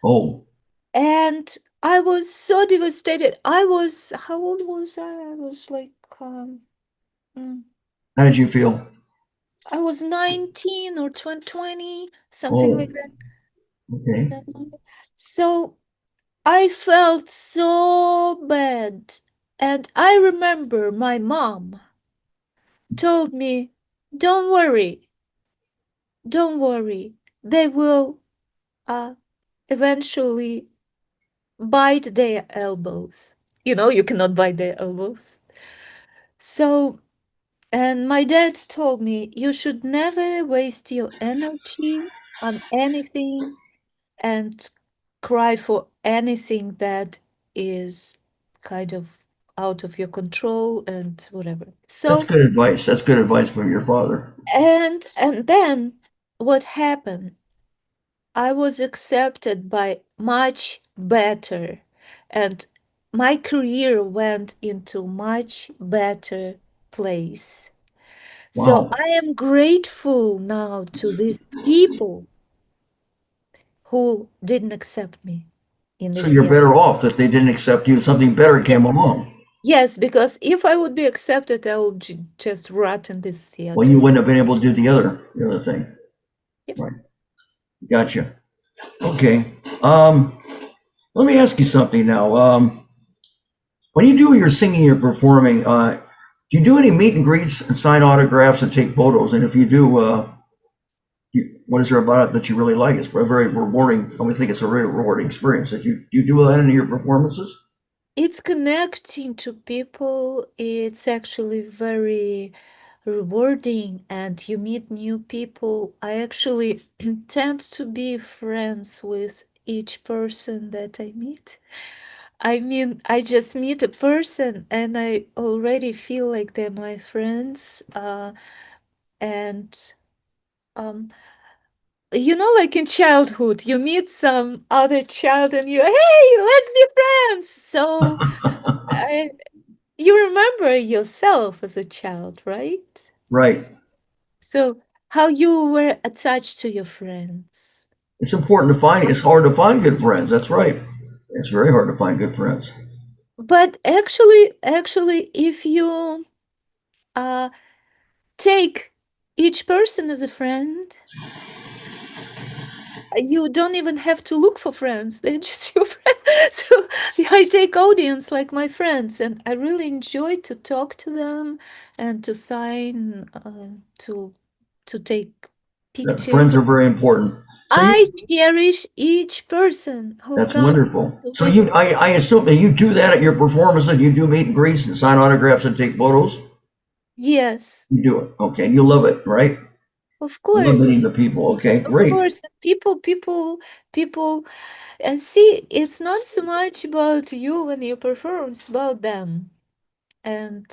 Oh, and I was so devastated. How old was I? I was like, mm, how did you feel? I was 19 or 20, something Oh, like that. okay. That number. So I felt so bad. And I remember my mom told me, don't worry, don't worry. They will uh, eventually bite their elbows. You know, you cannot bite their elbows. So, and my dad told me, you should never waste your energy on anything and cry for anything that is kind of out of your control and whatever. That's So, good advice. That's good advice from your father. and then what happened? I was accepted by much better, and my career went into much better place. So Wow. I am grateful now to these people who didn't accept me in the So you're theater. better off that they didn't accept you. Something better came along. Yes, because if I would be accepted, I would just rot in this Well, you theater. wouldn't have been able to do the other thing. Yep. Right. Gotcha. Okay. Let me ask you something now. When you do your singing or performing, do you do any meet and greets and sign autographs and take photos? And if you do, what is there about it that you really like? It's a very rewarding. I would think it's a very rewarding experience. Do you do that in your performances? It's connecting to people. It's actually very rewarding, and you meet new people. I actually tend to be friends with each person that I meet. I mean, I just meet a person and I already feel like they're my friends. And like in childhood, you meet some other child and hey, let's be friends. So I, you remember yourself as a child, right? Right. So how you were attached to your friends. It's important to find. It's hard to find good friends. That's right. It's very hard to find good friends. But actually, if you uh, take each person as a friend, you don't even have to look for friends. They're just your friends. So I take audience like my friends, and I really enjoy to talk to them and to sign, to take That pictures. friends are very important. So I cherish each person who that's comes wonderful. to So visit. I assume that you do that at your performances. You do meet and greets and sign autographs and take photos. Yes, You do it. Okay. You love it, right? of You love meeting course. the people. Okay. Of Great. course, people, and see, it's not so much about you when you perform, it's about them. And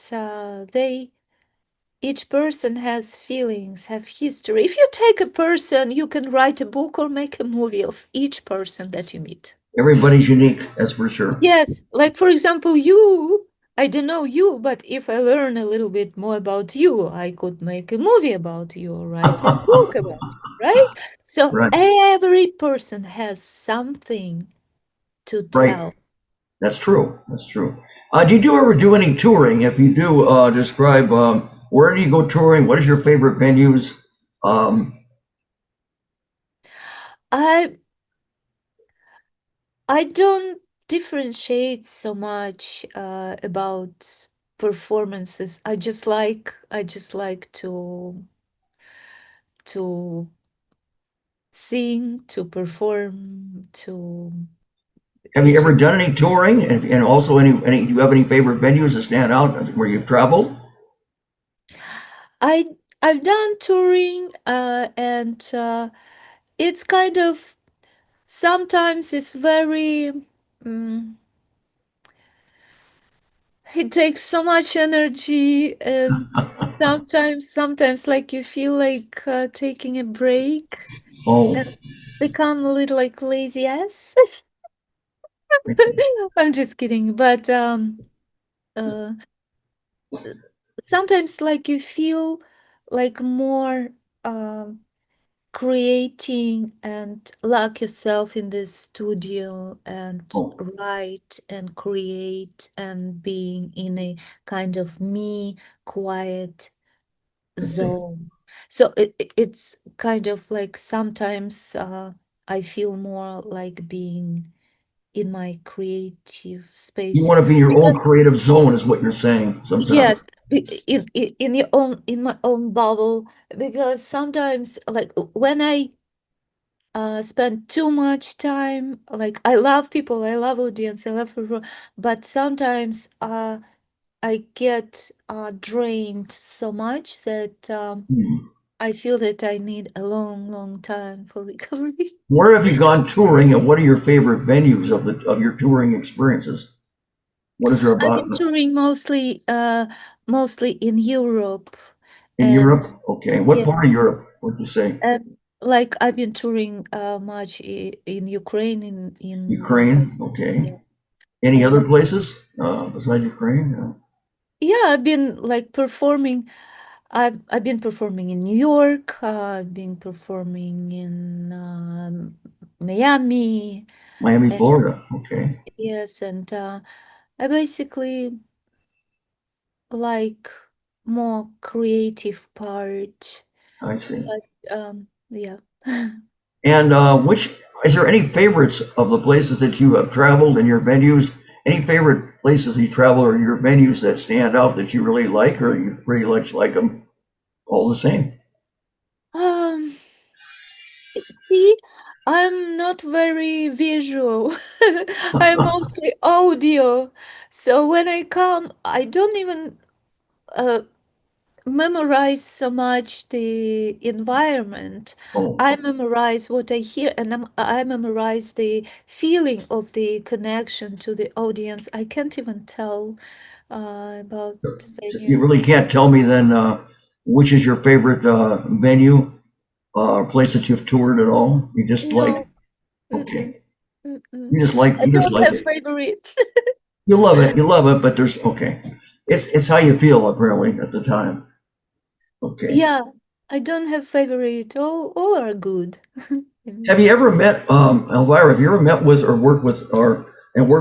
each person has feelings, have history. If you take a person, you can write a book or make a movie of each person that you meet. Everybody's unique. That's for sure. Yes, like for example, you, I don't know you, but if I learn a little bit more about you, I could make a movie about you or write a book about you, right? So Right. every person has something to Right. tell. That's true. That's true. Did you ever do any touring? If you do, describe where do you go touring? What is your favorite venues? Um, I I don't differentiate so much about performances. I just like to sing, to perform, to have you ever actually. done any touring? And also any? Do you have any favorite venues that stand out where you've traveled? I I've done touring, and it's kind of sometimes it's very. mm, it takes so much energy, and sometimes like you feel like taking a break Oh, and become a little like lazy ass. I'm just kidding, but uh, sometimes like you feel like more. Um, Creating and lock yourself in the studio and oh, write and create and being in a kind of me quiet I see. zone. So it's kind of like sometimes I feel more like being in my creative You space want to be your own because creative zone, is what you're saying sometimes. yes, in your own in my own bubble, because sometimes like when I spend too much time. Like I love people, I love audience, I love people, but sometimes I get drained so much that Hmm. I feel that I need a long, long time for recovery. Where have you gone touring, and what are your favorite venues of your touring experiences? What is there I've about been touring mostly in Europe, in and Europe? Okay, what part of yes, Europe would you say? like I've been touring much in Ukraine, in Ukraine? Okay. yeah, Any other and places besides Ukraine? yeah, I've been like performing. I've been performing in New York. I've been performing in Miami. Miami, And Florida. Okay. yes, and I basically like more creative part, I see. but yeah. And which is there any favorites of the places that you have traveled and your venues? Any favorite places you travel or your venues that stand out that you really like, or you pretty much like them all the same? Um, See, I'm not very visual. I'm mostly audio. So when I come, I don't even uh, memorize so much the environment. Oh, I memorize what I hear, and I memorize the feeling of the connection to the audience. I can't even tell about so you venues. really can't tell me then which is your favorite venue or place that you've toured at all? You just No, like, mm-mm, okay. mm-mm. You just like I you just don't like have it. favorite. You love it, but there's okay. It's how you feel apparently at the time. Okay. Yeah, I don't have favorite. All are good. Have you ever met Elvira? Have you ever met with or worked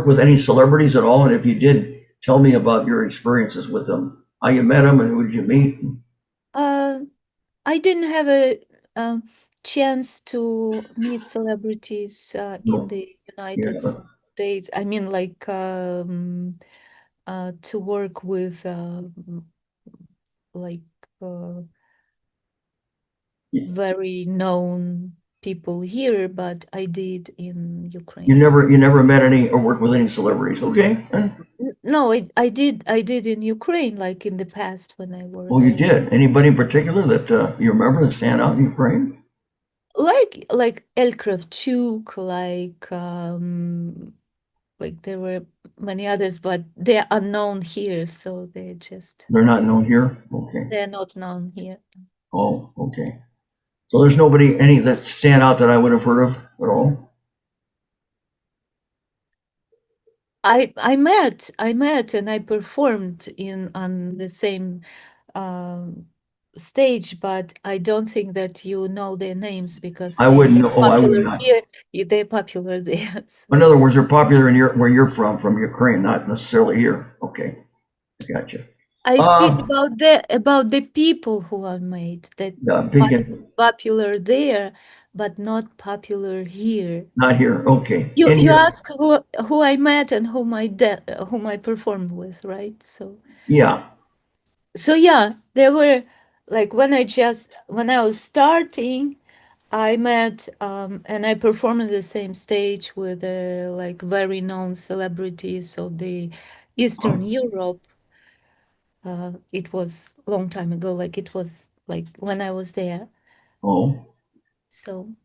with any celebrities at all? And if you did, tell me about your experiences with them. How you met them and who did you meet? Uh, I didn't have a um, chance to meet celebrities in No. the United Yeah. States. I mean, like to work with like uh, You very known people here, but I did in Ukraine. you never met any or worked with any celebrities. Okay. No, I did in Ukraine, like in the past when I Well, you was did. Anybody in particular that you remember that stand out in Ukraine? like El Kravchuk, like there were many others, but they're unknown here, so They're not known here. Okay. they're not known here. Oh, okay. So there's nobody any that stand out that I would have heard of at all. I met and I performed in on the same um, stage, but I don't think that you know their names because I wouldn't they're know. Oh, I would popular not. here. They're popular there. In So. other words, they're popular in where you're from Ukraine, not necessarily here. Okay, I gotcha. I speak Um, about the people who are made that might be Beacon, popular there, but not popular here. not here. Okay, You in you here. ask who I met and whom I performed with, right? Yeah. So yeah, there were like when I was starting, I met and I performed on the same stage with like very known celebrities of the Eastern Oh, Europe. It was a long time ago, like it was like when I was there. oh, So,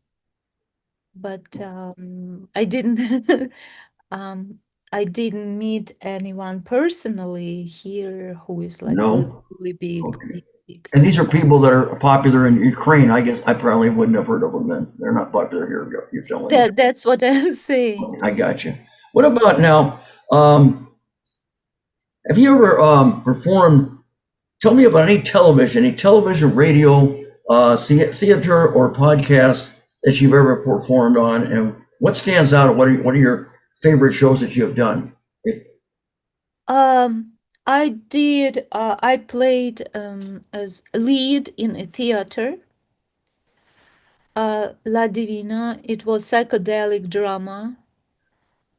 but I didn't um I didn't meet anyone personally here who is like really, no. really big, Okay. big, big And these are star. people that are popular in Ukraine. I guess I probably wouldn't have heard of them then. They're not popular here. You're telling me. That's what I'm saying. I got you. What about now? Have you ever performed? Tell me about any television, radio, theater, or podcast that you've ever performed on, and what stands out? What are your favorite shows that you have done? I played as lead in a theater, La Divina. It was psychedelic drama,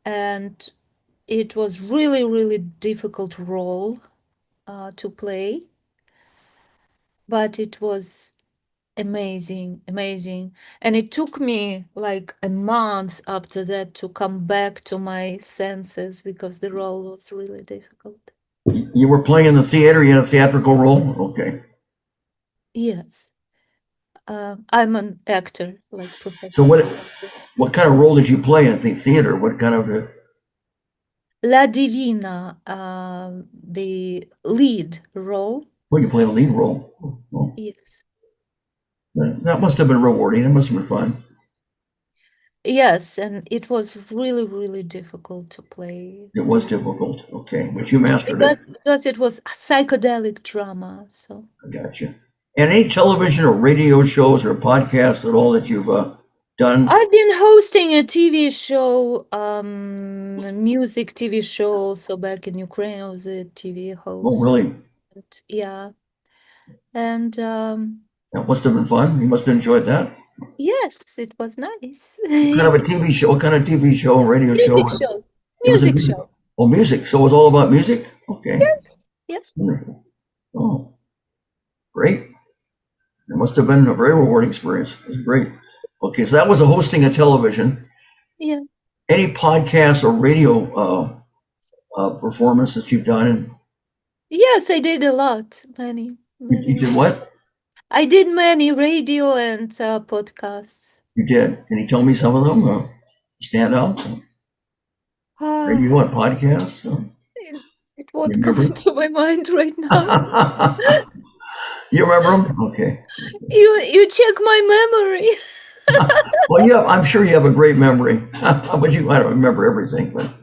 and it was really, really difficult role to play, but it was amazing, amazing. And it took me like a month after that to come back to my senses because the role was really difficult. You were playing in the theater. You had a theatrical role. Okay. Yes, I'm an actor, like So professional actor. what kind of role did you play in the theater? What kind of La Divina, the lead role. well, you played a lead role. Well, Yes. that must have been rewarding. It must have been fun. Yes, and it was really, really difficult to play It was difficult. Okay, but you mastered because it. because it was psychedelic drama. So I got you. And any television or radio shows or podcasts at all that you've done? I've been hosting a TV show, music TV show. So back in Ukraine, I was a TV Oh, host. really? Yeah. And That must have been fun. You must have enjoyed that. yes, it was nice. What kind of a TV show? What kind of TV show, radio show? Music show. It was a Music music. show. Oh, music. So it was all about music? Okay. Yes. Yes. Wonderful. Oh, great. It must have been a very rewarding experience. It was great. Okay, so that was a hosting a television. Yeah. Any podcasts or radio performances you've done? Yes, I did a lot. Many. You did what? I did many radio and podcasts. You did. Can you tell me some of them? Stand out? Radio and podcasts? It won't come into my mind right now. You remember them? Okay. You check my memory. Well, yeah, I'm sure you have a great memory, but I don't remember everything. But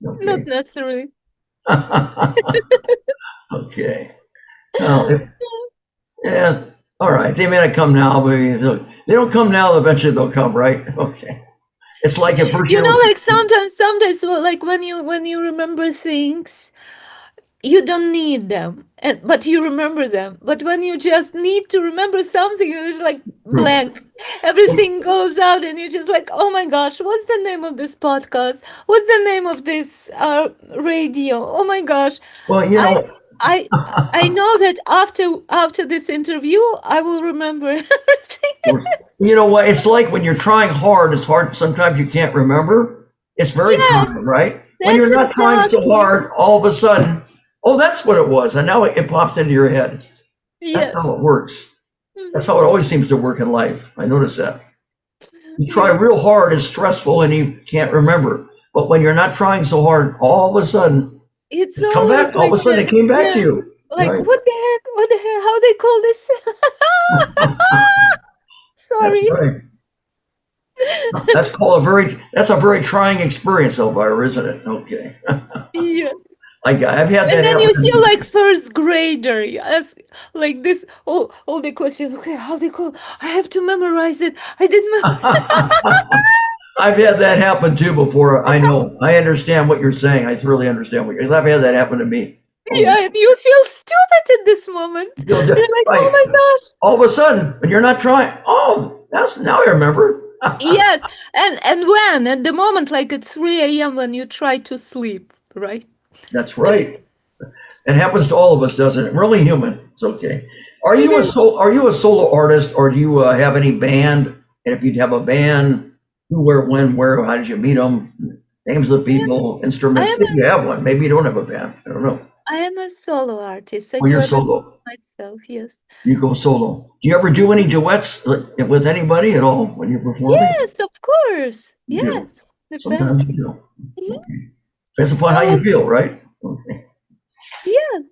okay. Not necessarily. Okay. Well, yeah. All right. They may not come now, but they don't come now. Eventually, they'll come, right? Okay. It's like at first, like sometimes, like when you remember things, you don't need them, but you remember them. But when you just need to remember something, it's like blank. Everything goes out, and you're just like, oh my gosh, what's the name of this podcast? What's the name of this radio? Oh my gosh. Well, I know that after this interview, I will remember everything. You know what? It's like when you're trying hard, it's hard. Sometimes you can't remember. It's very common, right? When you're not trying so hard, all of a sudden, oh, that's what it was. And now it pops into your head. That's how it works. That's how it always seems to work in life. I notice that. You try real hard, it's stressful, and you can't remember. But when you're not trying so hard, all of a sudden, it's come back. All of a sudden, it came back to you. Like, right? What the heck? What the heck? How they call this? Sorry. That's a very trying experience, Elvira, isn't it? Okay. Yeah. I've had that. And then you feel like first grader. You ask like this, all the questions. Okay, how they call? I have to memorize it. I didn't memorize. I've had that happen too before. I know. I understand what you're saying. I really understand what you're saying. I've had that happen to me. Yeah, you feel stupid at this moment. You're like, oh my gosh. All of a sudden, when you're not trying, now I remember. Yes, and when at the moment, like at 3 a.m. when you try to sleep, right? That's right. It happens to all of us, doesn't it? We're only human. It's okay. Are you a solo artist, or do you have any band? And if you have a band, who, where, when, where, how did you meet them? Names of the people, instruments. If you have one, maybe you don't have a band. I don't know. I am a solo artist. You're solo. Myself, yes. You go solo. Do you ever do any duets with anybody at all when you're performing? Yes, of course. Yes. Sometimes you do. Mm-hmm. Okay. Depends upon how you feel, right? Okay. Yes.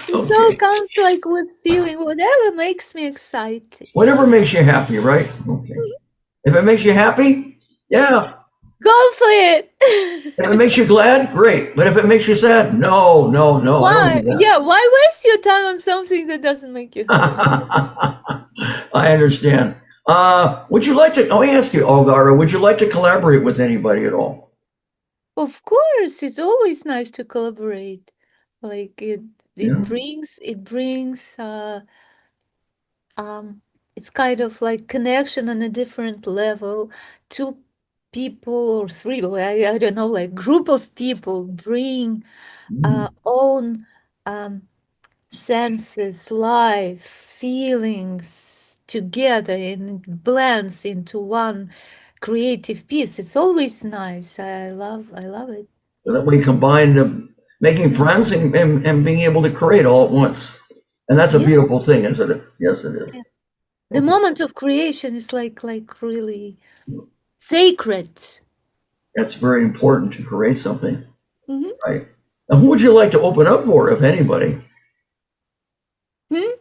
It all comes like with feeling, whatever makes me excited. Whatever makes you happy, right? Okay. If it makes you happy, yeah. Go for it. If it makes you glad, great. But if it makes you sad, no. Why? Yeah, why waste your time on something that doesn't make you happy? I understand. Would you like to, let me ask you, Elvira, would you like to collaborate with anybody at all? Of course, it's always nice to collaborate. Like it brings it's kind of like connection on a different level. Two people or three, I don't know, like group of people bring own senses, life, feelings together, and it blends into one creative piece. It's always nice. I love it. So that way combine making friends and being able to create all at once. And that's a beautiful thing, isn't it? Yes, it is. Yeah. The moment of creation is like really sacred. That's very important to create something. Right. Now, who would you like to open up for, if anybody? Who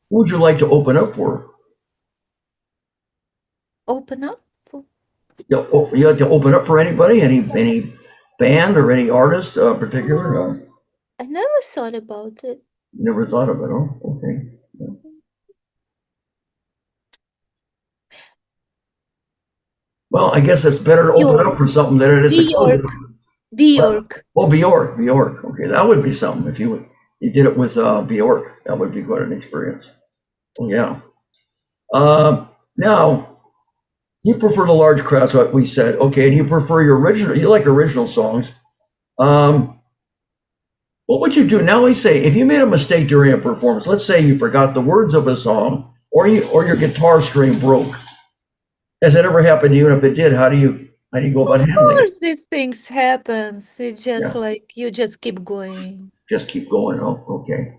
would you like to open up for? Open up? You like to open up for anybody? Any band or any artist in particular? I never thought about it. Never thought of it. Oh, okay. Yeah. Well, I guess it's better to open Bjork. up for something than it is to close it. Bjork. Bjork. Oh, Bjork, Bjork. Okay, that would be something if you did it with Bjork. That would be quite an experience. Oh, yeah. Now, you prefer the large crowds, what we said. Okay, and you prefer your original, you like original songs. What would you do? Now we say, if you made a mistake during a performance, let's say you forgot the words of a song or your guitar string broke. Has that ever happened to you? And if it did, how do you go about Of handling it? course, these things happens. It just Yeah. like you just keep going. Just keep going. Oh, okay.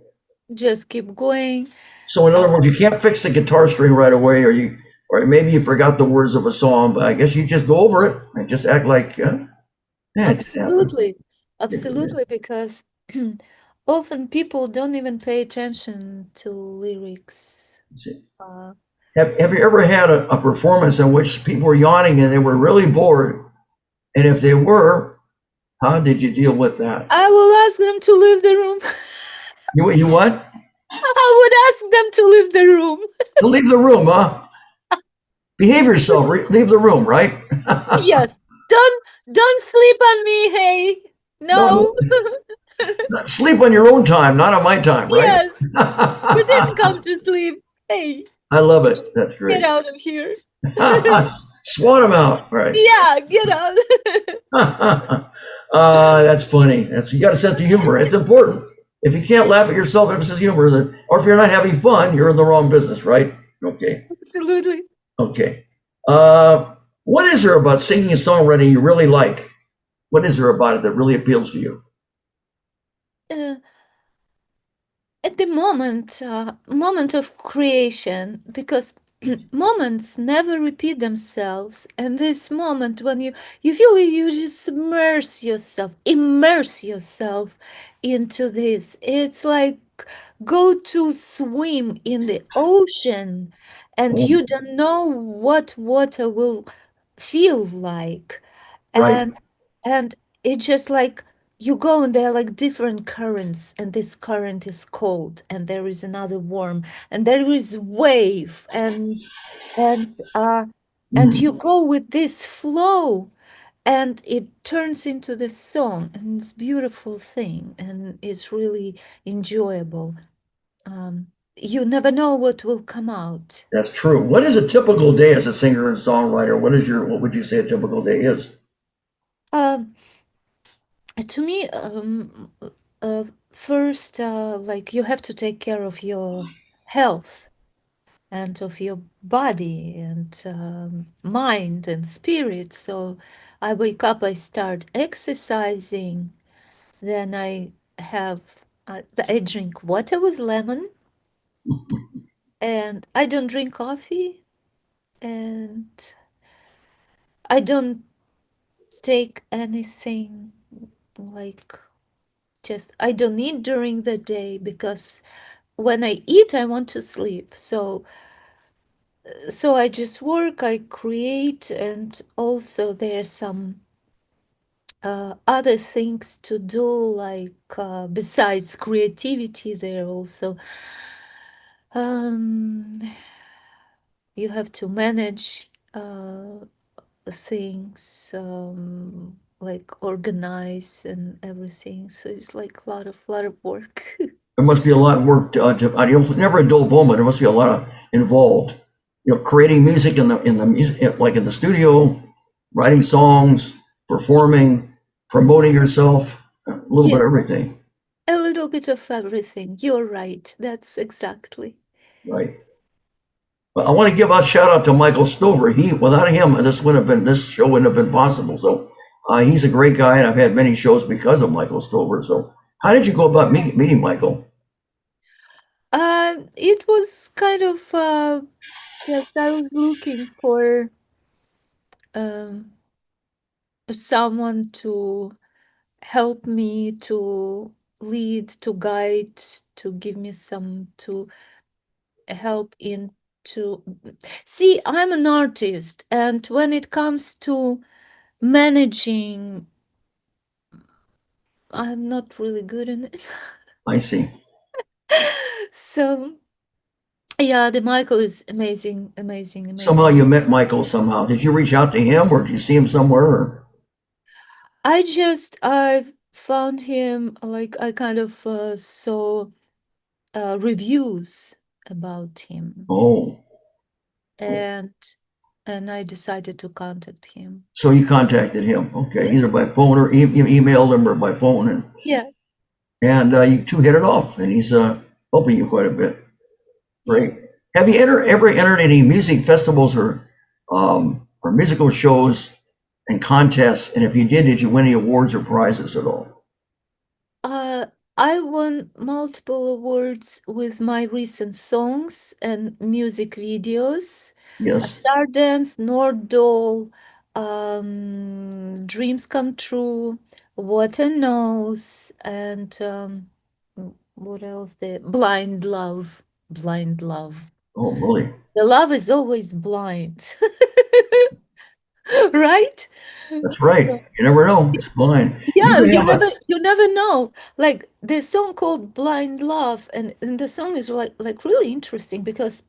Just keep going. So in other words, you can't fix the guitar string right away, or maybe you forgot the words of a song, but I guess you just go over it and just act like, yeah, it just happened. Absolutely. Absolutely, because often people don't even pay attention to lyrics. See. Uh, Have you ever had a performance in which people were yawning and they were really bored? And if they were, how did you deal with that? I will ask them to leave the room. You what? I would ask them to leave the room. To leave the room, huh? Behave yourself. Leave the room, right? Yes. Don't sleep on me, hey. No. Sleep on your own time, not on my time, right? Yes. You didn't come to sleep. Hey, I love it. That's get great. out of here. Swat them out, right? Yeah, get out. That's funny. You got a sense of humor. It's important. If you can't laugh at yourself, if it's just humor, then, or if you're not having fun, you're in the wrong business, right? Okay. Absolutely. Okay. What is there about singing and songwriting you really like? What is there about it that really appeals to you? At the moment of creation, because moments never repeat themselves, and this moment when you feel you just immerse yourself into this. It's like go to swim in the ocean, and Oh, you don't know what water will feel like, right. and it's just like you go and there are like different currents, and this current is cold and there is another warm and there is wave, and and you Mhm. go with this flow, and it turns into the song, and it's beautiful thing, and it's really enjoyable. You never know what will come out. That's true. What is a typical day as a singer and songwriter? What would you say a typical day is? um to me, first, like you have to take care of your health and of your body and mind and spirit. So I wake up, I start exercising, then I drink water with lemon, and I don't drink coffee, and I don't take anything like just I don't eat during the day because when I eat, I want to sleep. So I just work, I create, and also there's some other things to do, like besides creativity, there also um, you have to manage things, like organize and everything. So it's like a lot of work. There must be a lot of work never a dull moment. There must be a lot of involved. Creating music in the music, like in the studio, writing songs, performing, promoting yourself, a little bit of Yes, everything, a little bit of everything. You're right. That's exactly. right? But I want to give a shout out to Michael Stover. Without him, this show wouldn't have been possible. So he's a great guy, and I've had many shows because of Michael Stover. So how did you go about meeting Michael? It was kind of yes, I was looking for um, someone to help me, to lead, to guide, to give me some, to help in to see. I'm an artist, and when it comes to managing, I'm not really good in it. I see. So Yeah, the Michael is amazing, amazing, Somehow amazing. you met Michael somehow. Did you reach out to him or did you see him somewhere? Or? I found him, like, I kind of saw reviews about him, Oh, and I decided to contact him. so you contacted him. Okay, Yeah, either by phone or you emailed him or by phone, yeah, and you two hit it off, and he's helping you quite a bit. yeah. Great. Have you ever entered any music festivals or musical shows and contests? And if you did you win any awards or prizes at all? Uh, I won multiple awards with my recent songs and music videos. Yes. Stardance, Norddoll, Dreams Come True, Water Knows, and what else? The Blind Love. Blind Love. Oh, really? The love is always blind. Right? That's So right. You never know. It's blind. You yeah, can have a. you never know. Like the song called Blind Love, and the song is like really interesting because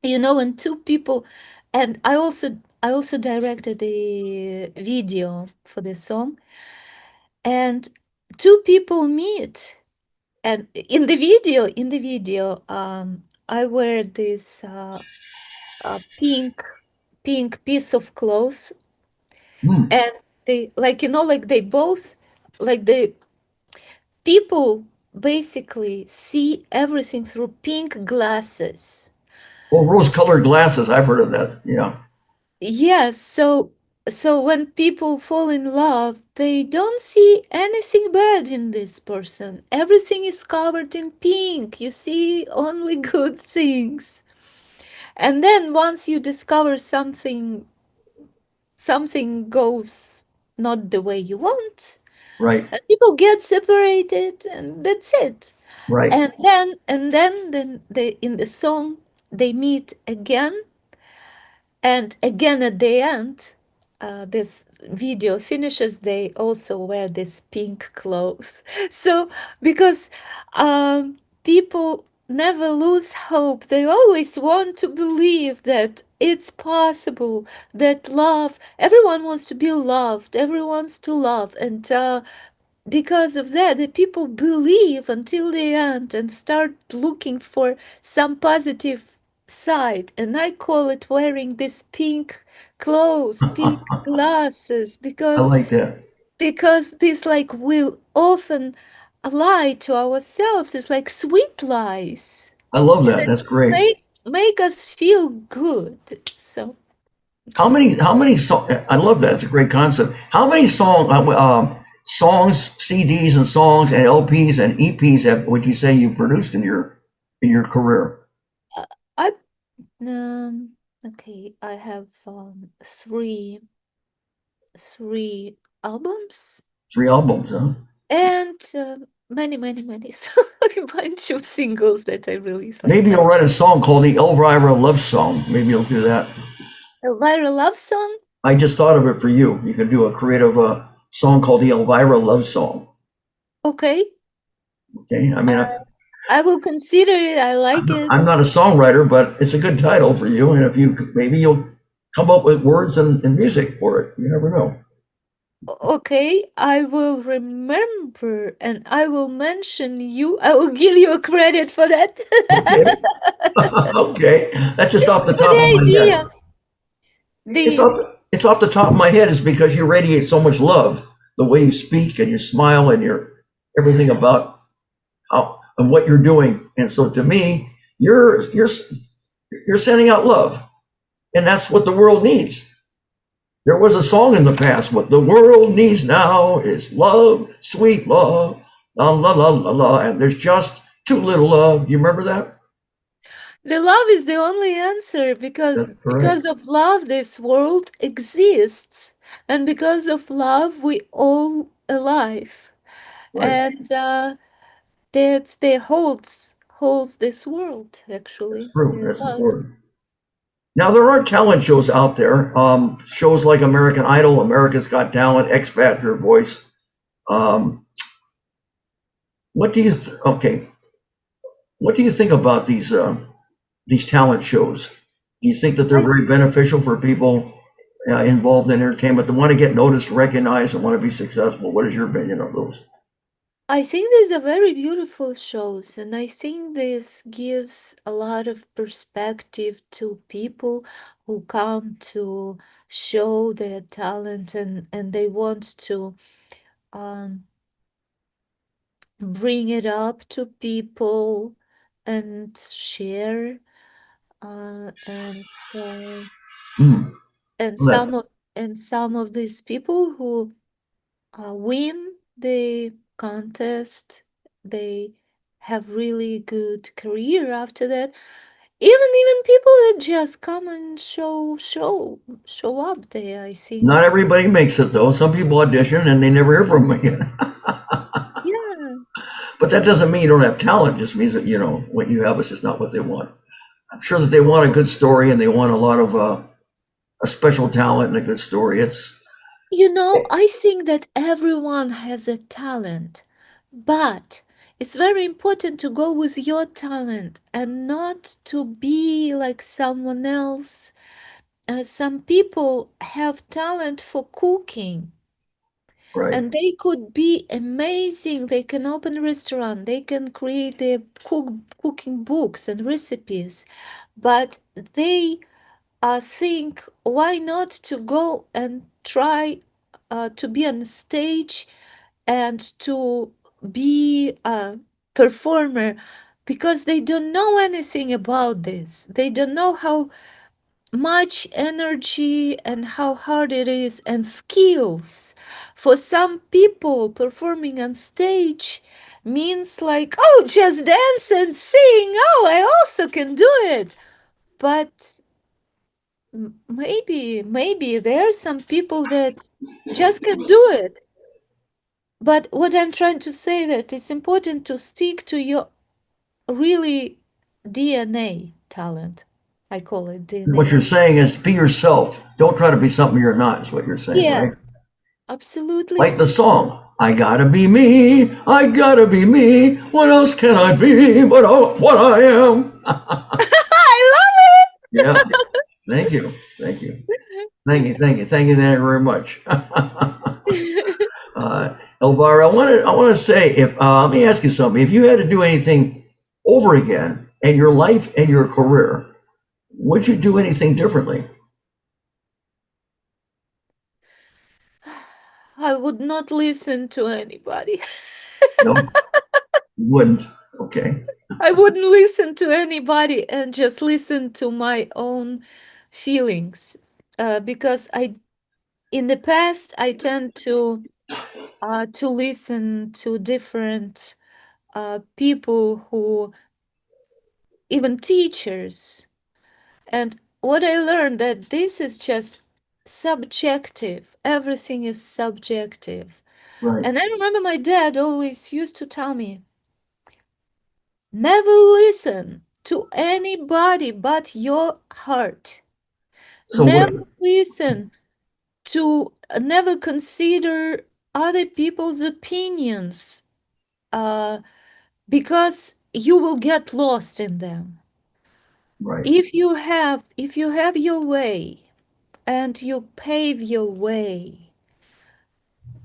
when two people, and I also directed the video for the song, and two people meet, and in the video, I wear this pink piece of clothes, Hmm. and they, like, like they both, like, the people basically see everything through pink glasses. Oh, rose-colored glasses. I've heard of that. Yeah. Yes, so when people fall in love, they don't see anything bad in this person. Everything is covered in pink. You see only good things. And then once you discover something goes not the way you want, Right. and people get separated, and that's it. Right. Then they, in the song, they meet again, and again at the end, this video finishes, they also wear this pink clothes. So because people never lose hope, they always want to believe that it's possible, that love, everyone wants to be loved, everyone wants to love, and because of that, the people believe until the end and start looking for some positive side. And I call it wearing this pink clothes, pink glasses, I like that. because this, like, will often lie to ourselves. It's like sweet lies I love that. that That's great. make us feel good. So How many I love that. It's a great concept. How many songs, CDs and songs and LPs and EPs would you say you produced in your career? uh, I okay, I have three albums, 3 albums, huh? and many a bunch of singles that I released, like Maybe you'll many. write a song called the Elvira Love Song. Maybe you'll do that. Elvira Love Song. I just thought of it for you. You could do a creative song called the Elvira Love Song. Okay, Okay. I mean, uh, I will consider it. I like it. I'm not a songwriter, but it's a good title for you. And if maybe you'll come up with words and music for it. You never know. Okay, I will remember, and I will mention you. I will give you a credit for that. Okay. Okay. That's just off the top of Good my head. idea. It's The off, it's off the top of my head. It's because you radiate so much love, the way you speak and your smile and your everything about how and what you're doing. And so to me, you're sending out love, and that's what the world needs. There was a song in the past. What the world needs now is love, sweet love, la la la la la. And there's just too little love. Do you remember that? The love is the only answer, because That's correct. of love this world exists, and because of love we all alive, Right. and that's the holds this world, That's actually, true. the That's love. important. Now there are talent shows out there. Shows like American Idol, America's Got Talent, X Factor, Voice. Um, what do you? Okay. What do you think about these? these talent shows? Do you think that they're I, very beneficial for people involved in entertainment that want to get noticed, recognized, and want to be successful? What is your opinion of those? I think these are very beautiful shows, and I think this gives a lot of perspective to people who come to show their talent, and they want to um, bring it up to people and share uh, and uh, Hmm. and That- some of these people who win the contest, they have really good career after that. Even people that just come and show up there, I think. Not everybody makes it though. Some people audition and they never hear from them again. Yeah, But that doesn't mean you don't have talent. It just means that what you have is just not what they want. I'm sure that they want a good story and they want a lot of a special talent and a good story. I think that everyone has a talent, but it's very important to go with your talent and not to be like someone else. Some people have talent for cooking, Right. and they could be amazing. They can open a restaurant, they can create their cooking books and recipes, but they think, why not to go and try to be on stage and to be a performer, because they don't know anything about this. They don't know how much energy and how hard it is, and skills. For some people, performing on stage means like, oh, just dance and sing. Oh, I also can do it. But maybe there are some people that just can do it. But what I'm trying to say, that it's important to stick to your really DNA talent. I call it What DNA. you're saying is be yourself. Don't try to be something you're not, is what you're saying, Yeah, right? absolutely. Like the song, I gotta be me, I gotta be me. What else can I be but what I am? I love Yeah. Thank you. Thank you. Thank you. Thank you. Thank you very much. it. Elvira, I want to say, if let me ask you something. If you had to do anything over again in your life and your career, would you do anything differently? I would not listen to anybody. No, you wouldn't. Okay. I wouldn't listen to anybody and just listen to my own feelings. Because in the past, I tend to listen to different people, who even teachers. And what I learned, that this is just subjective. Everything is subjective. Right. And I remember my dad always used to tell me, never listen to anybody but your heart. So what? Never listen to, never consider other people's opinions, uh, because you will get lost in them. Right. If you have your way and you pave your way,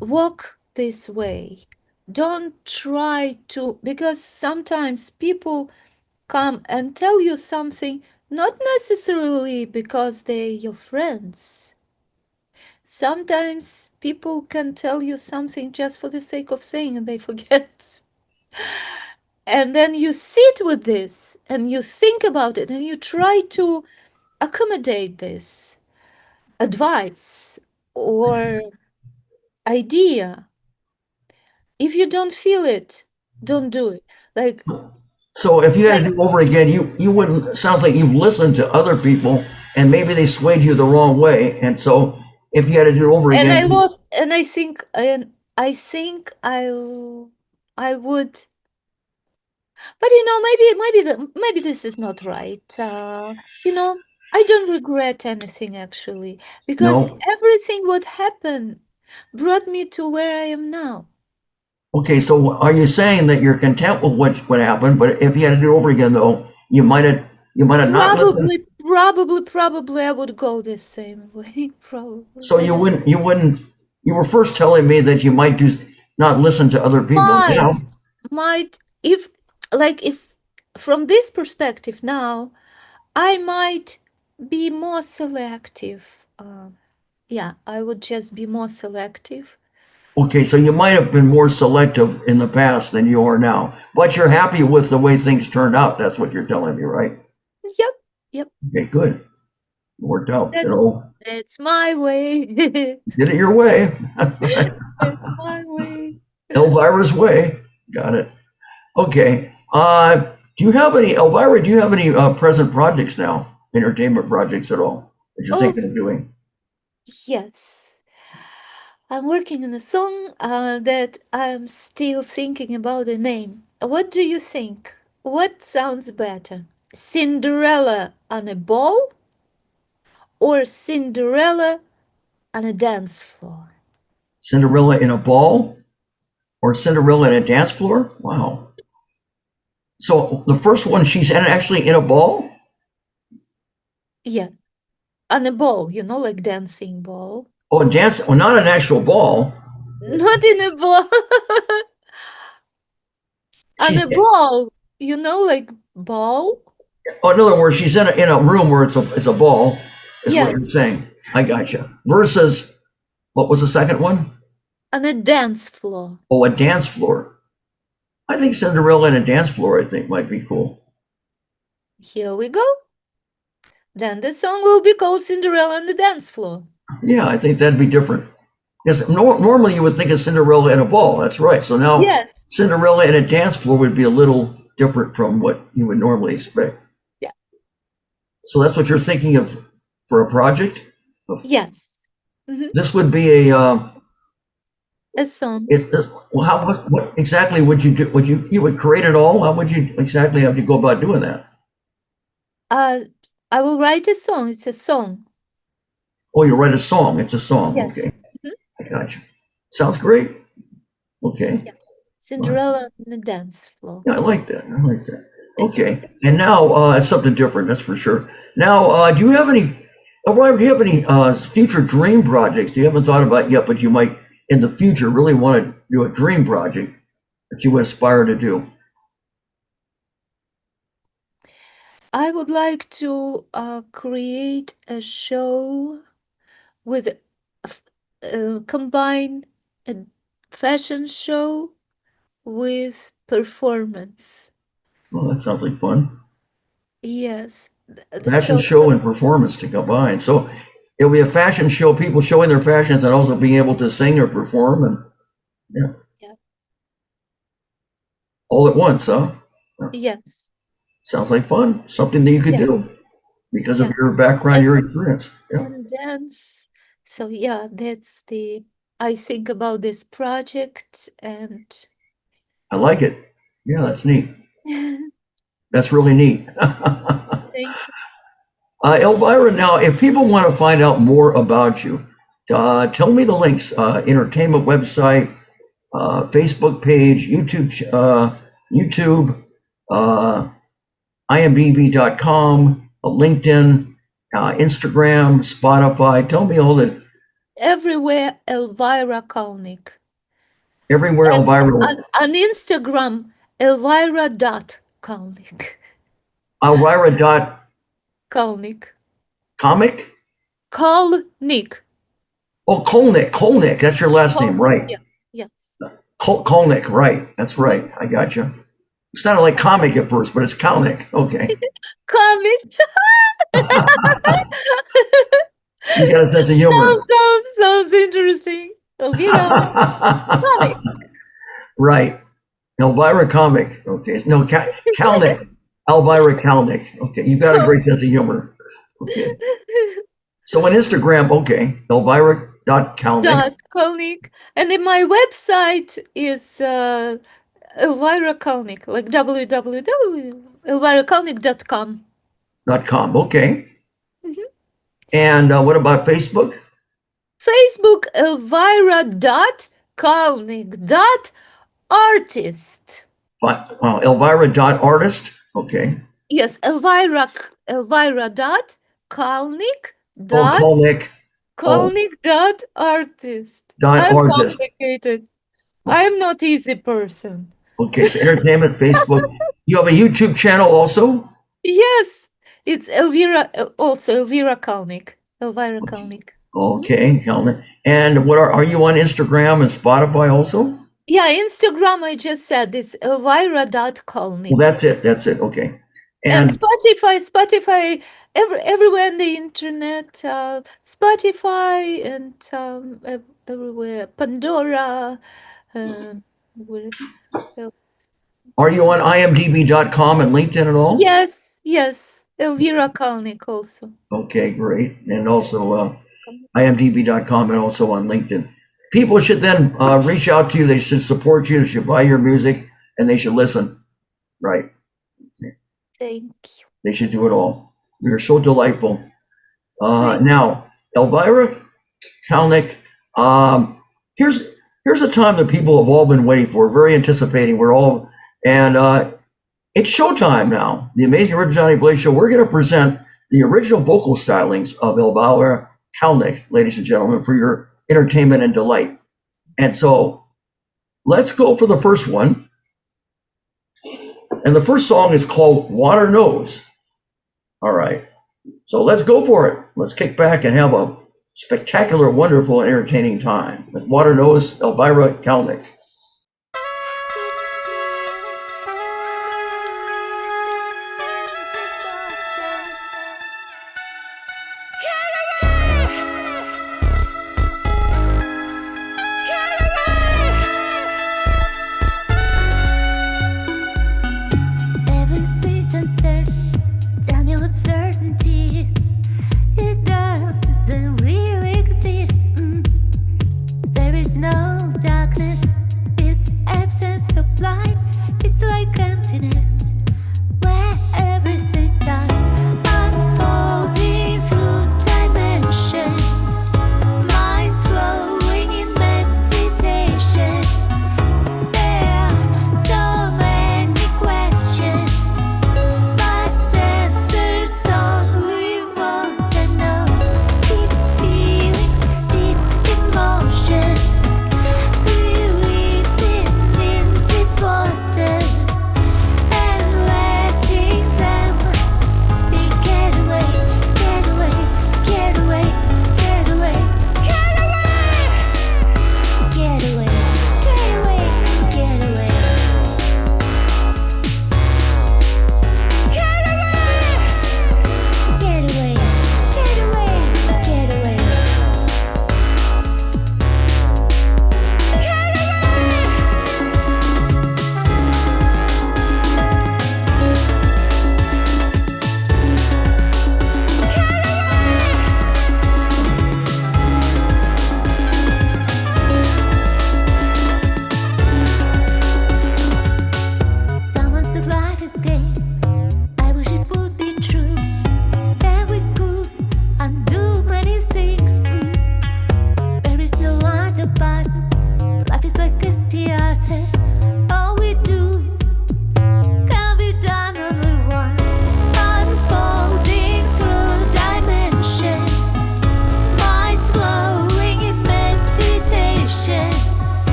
walk this way. Don't try to, because sometimes people come and tell you something, not necessarily because they're your friends. Sometimes people can tell you something just for the sake of saying, and they forget. And then you sit with this and you think about it and you try to accommodate this advice or idea. If you don't feel it, don't do it. Like, So if you had like, to do over again, you wouldn't. Sounds like you've listened to other people, and maybe they swayed you the wrong way. And so if you had to do it over and I again, lost, and I think I would, but maybe this is not right. I don't regret anything actually, because no. everything what happened brought me to where I am now. Okay, so are you saying that you're content with what happened, but if you had to do it over again, though, you might have You might have not listened. Probably I would go the same way. Probably. So you wouldn't. You were first telling me that you might not listen to other people. Might if from this perspective now, I might be more selective. Yeah, I would just be more selective. Okay, so you might have been more selective in the past than you are now, but you're happy with the way things turned out. That's what you're telling me, right? Yep. Okay, good. It worked out. That's my way. Did it your way. That's my way. Elvira's way. Got it. Okay. Do you have any, Elvira, do you have any present projects now? Entertainment projects at all that you're thinking of doing? Yes. I'm working on a song that I'm still thinking about the name. What do you think? What sounds better? Cinderella on a ball or Cinderella on a dance floor? Cinderella in a ball or Cinderella in a dance floor? Wow. So the first one, she's actually in a ball? Yeah. On a ball, like dancing ball. Oh, dance. Well, not an actual ball. Not in a ball. On a ball, like ball. Oh, in other words, she's in a room where it's a ball, is what you're saying. I gotcha. Versus, what was the second one? On a dance floor. Oh, a dance floor. I think Cinderella in a dance floor, I think, might be cool. Here we go. Then the song will be called Cinderella on the Dance Floor. Yeah, I think that'd be different. Because normally you would think of Cinderella in a ball. That's right. So now Cinderella in a dance floor would be a little different from what you would normally expect. Yeah. So that's what you're thinking of for a project? Yes. Mm-hmm. This would be a song. Well, what exactly would you do? You would create it all? How would you exactly have to go about doing that? I will write a song. It's a song. Oh, you write a song. It's a song. Yes. Okay. Mm-hmm. I got you. Sounds great. Okay. Yeah. Cinderella on the dance floor. Yeah, I like that. Okay. And now it's something different, that's for sure. Now, do you have any future dream projects you haven't thought about yet, but you might in the future really want to do a dream project that you aspire to do? I would like to create a show with combine a fashion show with performance. Well, that sounds like fun. Yes. Fashion show and performance to combine. So it'll be a fashion show, people showing their fashions and also being able to sing or perform and yeah. All at once, huh? Yes. Sounds like fun. Something that you could do because of your background, your experience. And dance. So that's I think about this project and I like it. Yeah, that's neat. That's really neat. Thank you. Elvira, now, if people want to find out more about you, tell me the links, entertainment website, Facebook page, YouTube, IMDb.com, LinkedIn, Instagram, Spotify. Tell me all that. Everywhere, Elvira Kalnik. Everywhere, Elvira. On Instagram, Elvira.Kalnik. Elvira. Kalnik. Comic? Kalnik. Oh, Kolnick. That's your last name, right? Yeah. Yes. Kolnick, right. That's right. I got you. It sounded like comic at first, but it's Kalnick. Okay. Comic. You got a sense of humor. Sounds interesting. Elvira Comic. Right. Elvira Comic. Okay. No, Kalnick. Elvira Kalnick. Okay. You've got a great sense of humor. Okay. So on Instagram, okay. Elvira.Kalnick. Kalnick. And then my website is Elvira Kalnick, like www.elvirakalnik.com. .com. Okay. Mm-hmm. And what about Facebook? Facebook, Elvira.Kalnik.Artist. Elvira.Artist. Okay. Yes, Elvira dot Kalnik Oh, dot Kalnick. Kalnik dot artist. Dot I'm artist. complicated. I'm not easy person. Okay, so entertainment, Facebook. You have a YouTube channel also? Yes, it's also Elvira Kalnik. Elvira Kalnik. Okay, Kalnick. And what are you on Instagram and Spotify also? Yeah, Instagram, I just said it's elvira.kalnik. Well, that's it. That's it. Okay. And And Spotify, everywhere on the internet, Spotify and everywhere, Pandora, where else? are you on imdb.com and LinkedIn at all? Yes, Elvira Kalnik also. Okay, great. And also imdb.com and also on LinkedIn. People should then reach out to you. They should support you. They should buy your music and they should listen. Right. Thank you. They should do it all. You're so delightful. Now, Elvira Kalnick, here's a time that people have all been waiting for, very anticipating. It's showtime now. The Amazing Original Johnny Blaze Show. We're going to present the original vocal stylings of Elvira Kalnick, ladies and gentlemen, for your entertainment and delight. And so let's go for the first one. And the first song is called Water Knows. All right. So let's go for it. Let's kick back and have a spectacular, wonderful, and entertaining time with Water Knows, Elvira Kalnick. Everything's uncertain. Tell me what certainty is. It doesn't really exist. There is no darkness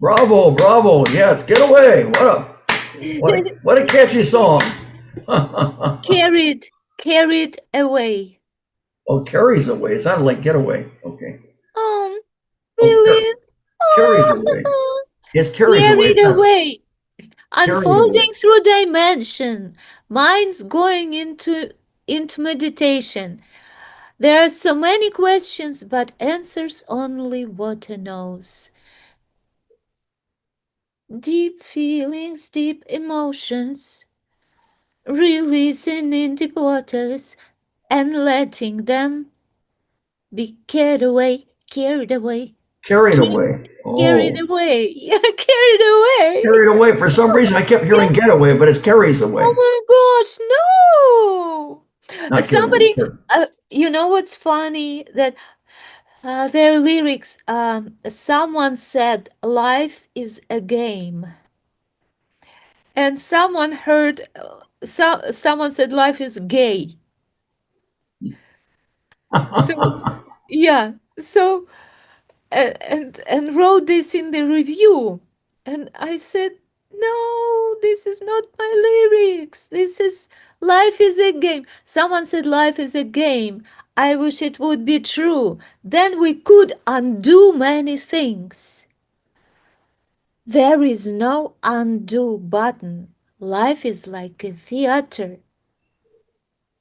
Bravo, bravo. Yes, get away. What a catchy song. Carried away. Oh, carries away. It sounded like get away. Okay. Um, Oh, really? carries away. Yes, carries away. Carried away. Carried away. Unfolding through dimension. Minds going into meditation. There are so many questions, but answers only water knows. Deep feelings, deep emotions, releasing in deep waters and letting them be carried away, carried away, Carried ca- away. carried Oh, away. Yeah, carried away. carried away. For some reason, I kept hearing get away, but it's carries away. Oh my gosh, no! Not kidding. Somebody, you know what's funny? That their lyrics, someone said, life is a game. And someone heard, someone said, life is gay. So, yeah. So, and wrote this in the review. And I said, no, this is not my lyrics. This is life is a game. Someone said life is a game. I wish it would be true. Then we could undo many things. There is no undo button. Life is like a theater.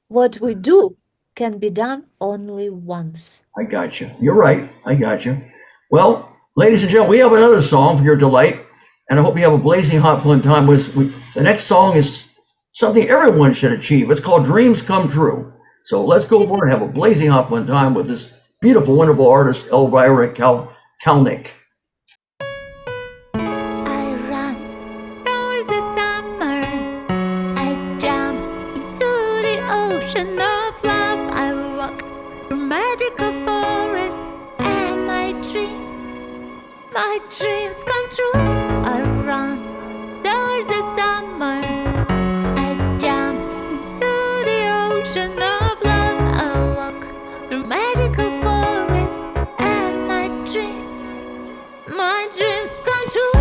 What we do can be done only once. I got you. You're right. I got you. Well, ladies and gentlemen, we have another song for your delight, and I hope you have a blazing hot fun time. The next song is something everyone should achieve. It's called Dreams Come True. So let's go for it and have a blazing hot fun time with this beautiful, wonderful artist, Elvira Kalnik. I run towards the summer. I jump into the ocean of love. I walk through magical forests, and my dreams come true. I run towards the summer. I jump into the ocean of love. I walk through magical forests, and my dreams come true.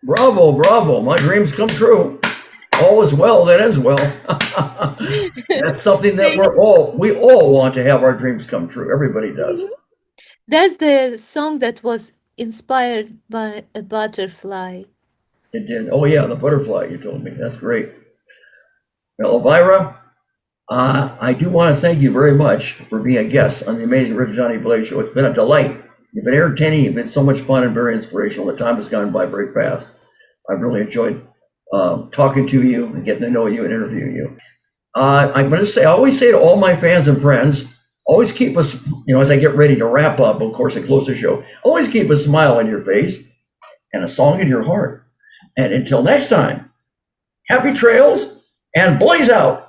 Bravo, bravo. My dreams come true. All is well that ends well. That's something that we all want to have our dreams come true. Everybody does. That's the song that was inspired by a butterfly. It did. Oh yeah, the butterfly, you told me. That's great. Well, Elvira, I do want to thank you very much for being a guest on the Amazing Rich Johnny Blaze Show. It's been a delight. You've been entertaining. You've been so much fun and very inspirational. The time has gone by very fast. I've really enjoyed talking to you and getting to know you and interviewing you. I'm going to say, I always say to all my fans and friends, always keep us, as I get ready to wrap up, of course, and close the show, always keep a smile on your face and a song in your heart. And until next time, happy trails and blaze out.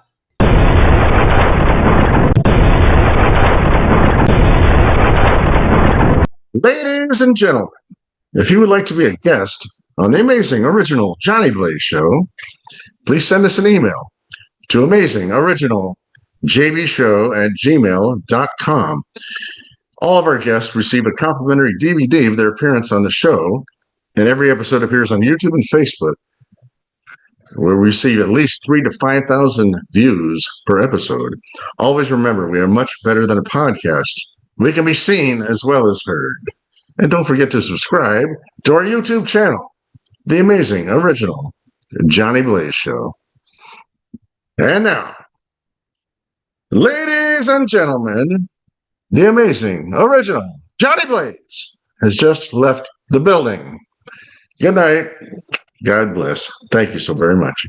Ladies and gentlemen, if you would like to be a guest on the Amazing Original Johnny Blaze Show, please send us an email to amazingoriginaljbshow@gmail.com. All of our guests receive a complimentary DVD of their appearance on the show, and every episode appears on YouTube and Facebook, where we receive at least 3,000 to 5,000 views per episode. Always remember, we are much better than a podcast. We can be seen as well as heard. And don't forget to subscribe to our YouTube channel, The Amazing Original Johnny Blaze Show. And now, ladies and gentlemen, the Amazing Original Johnny Blaze has just left the building. Good night. God bless. Thank you so very much.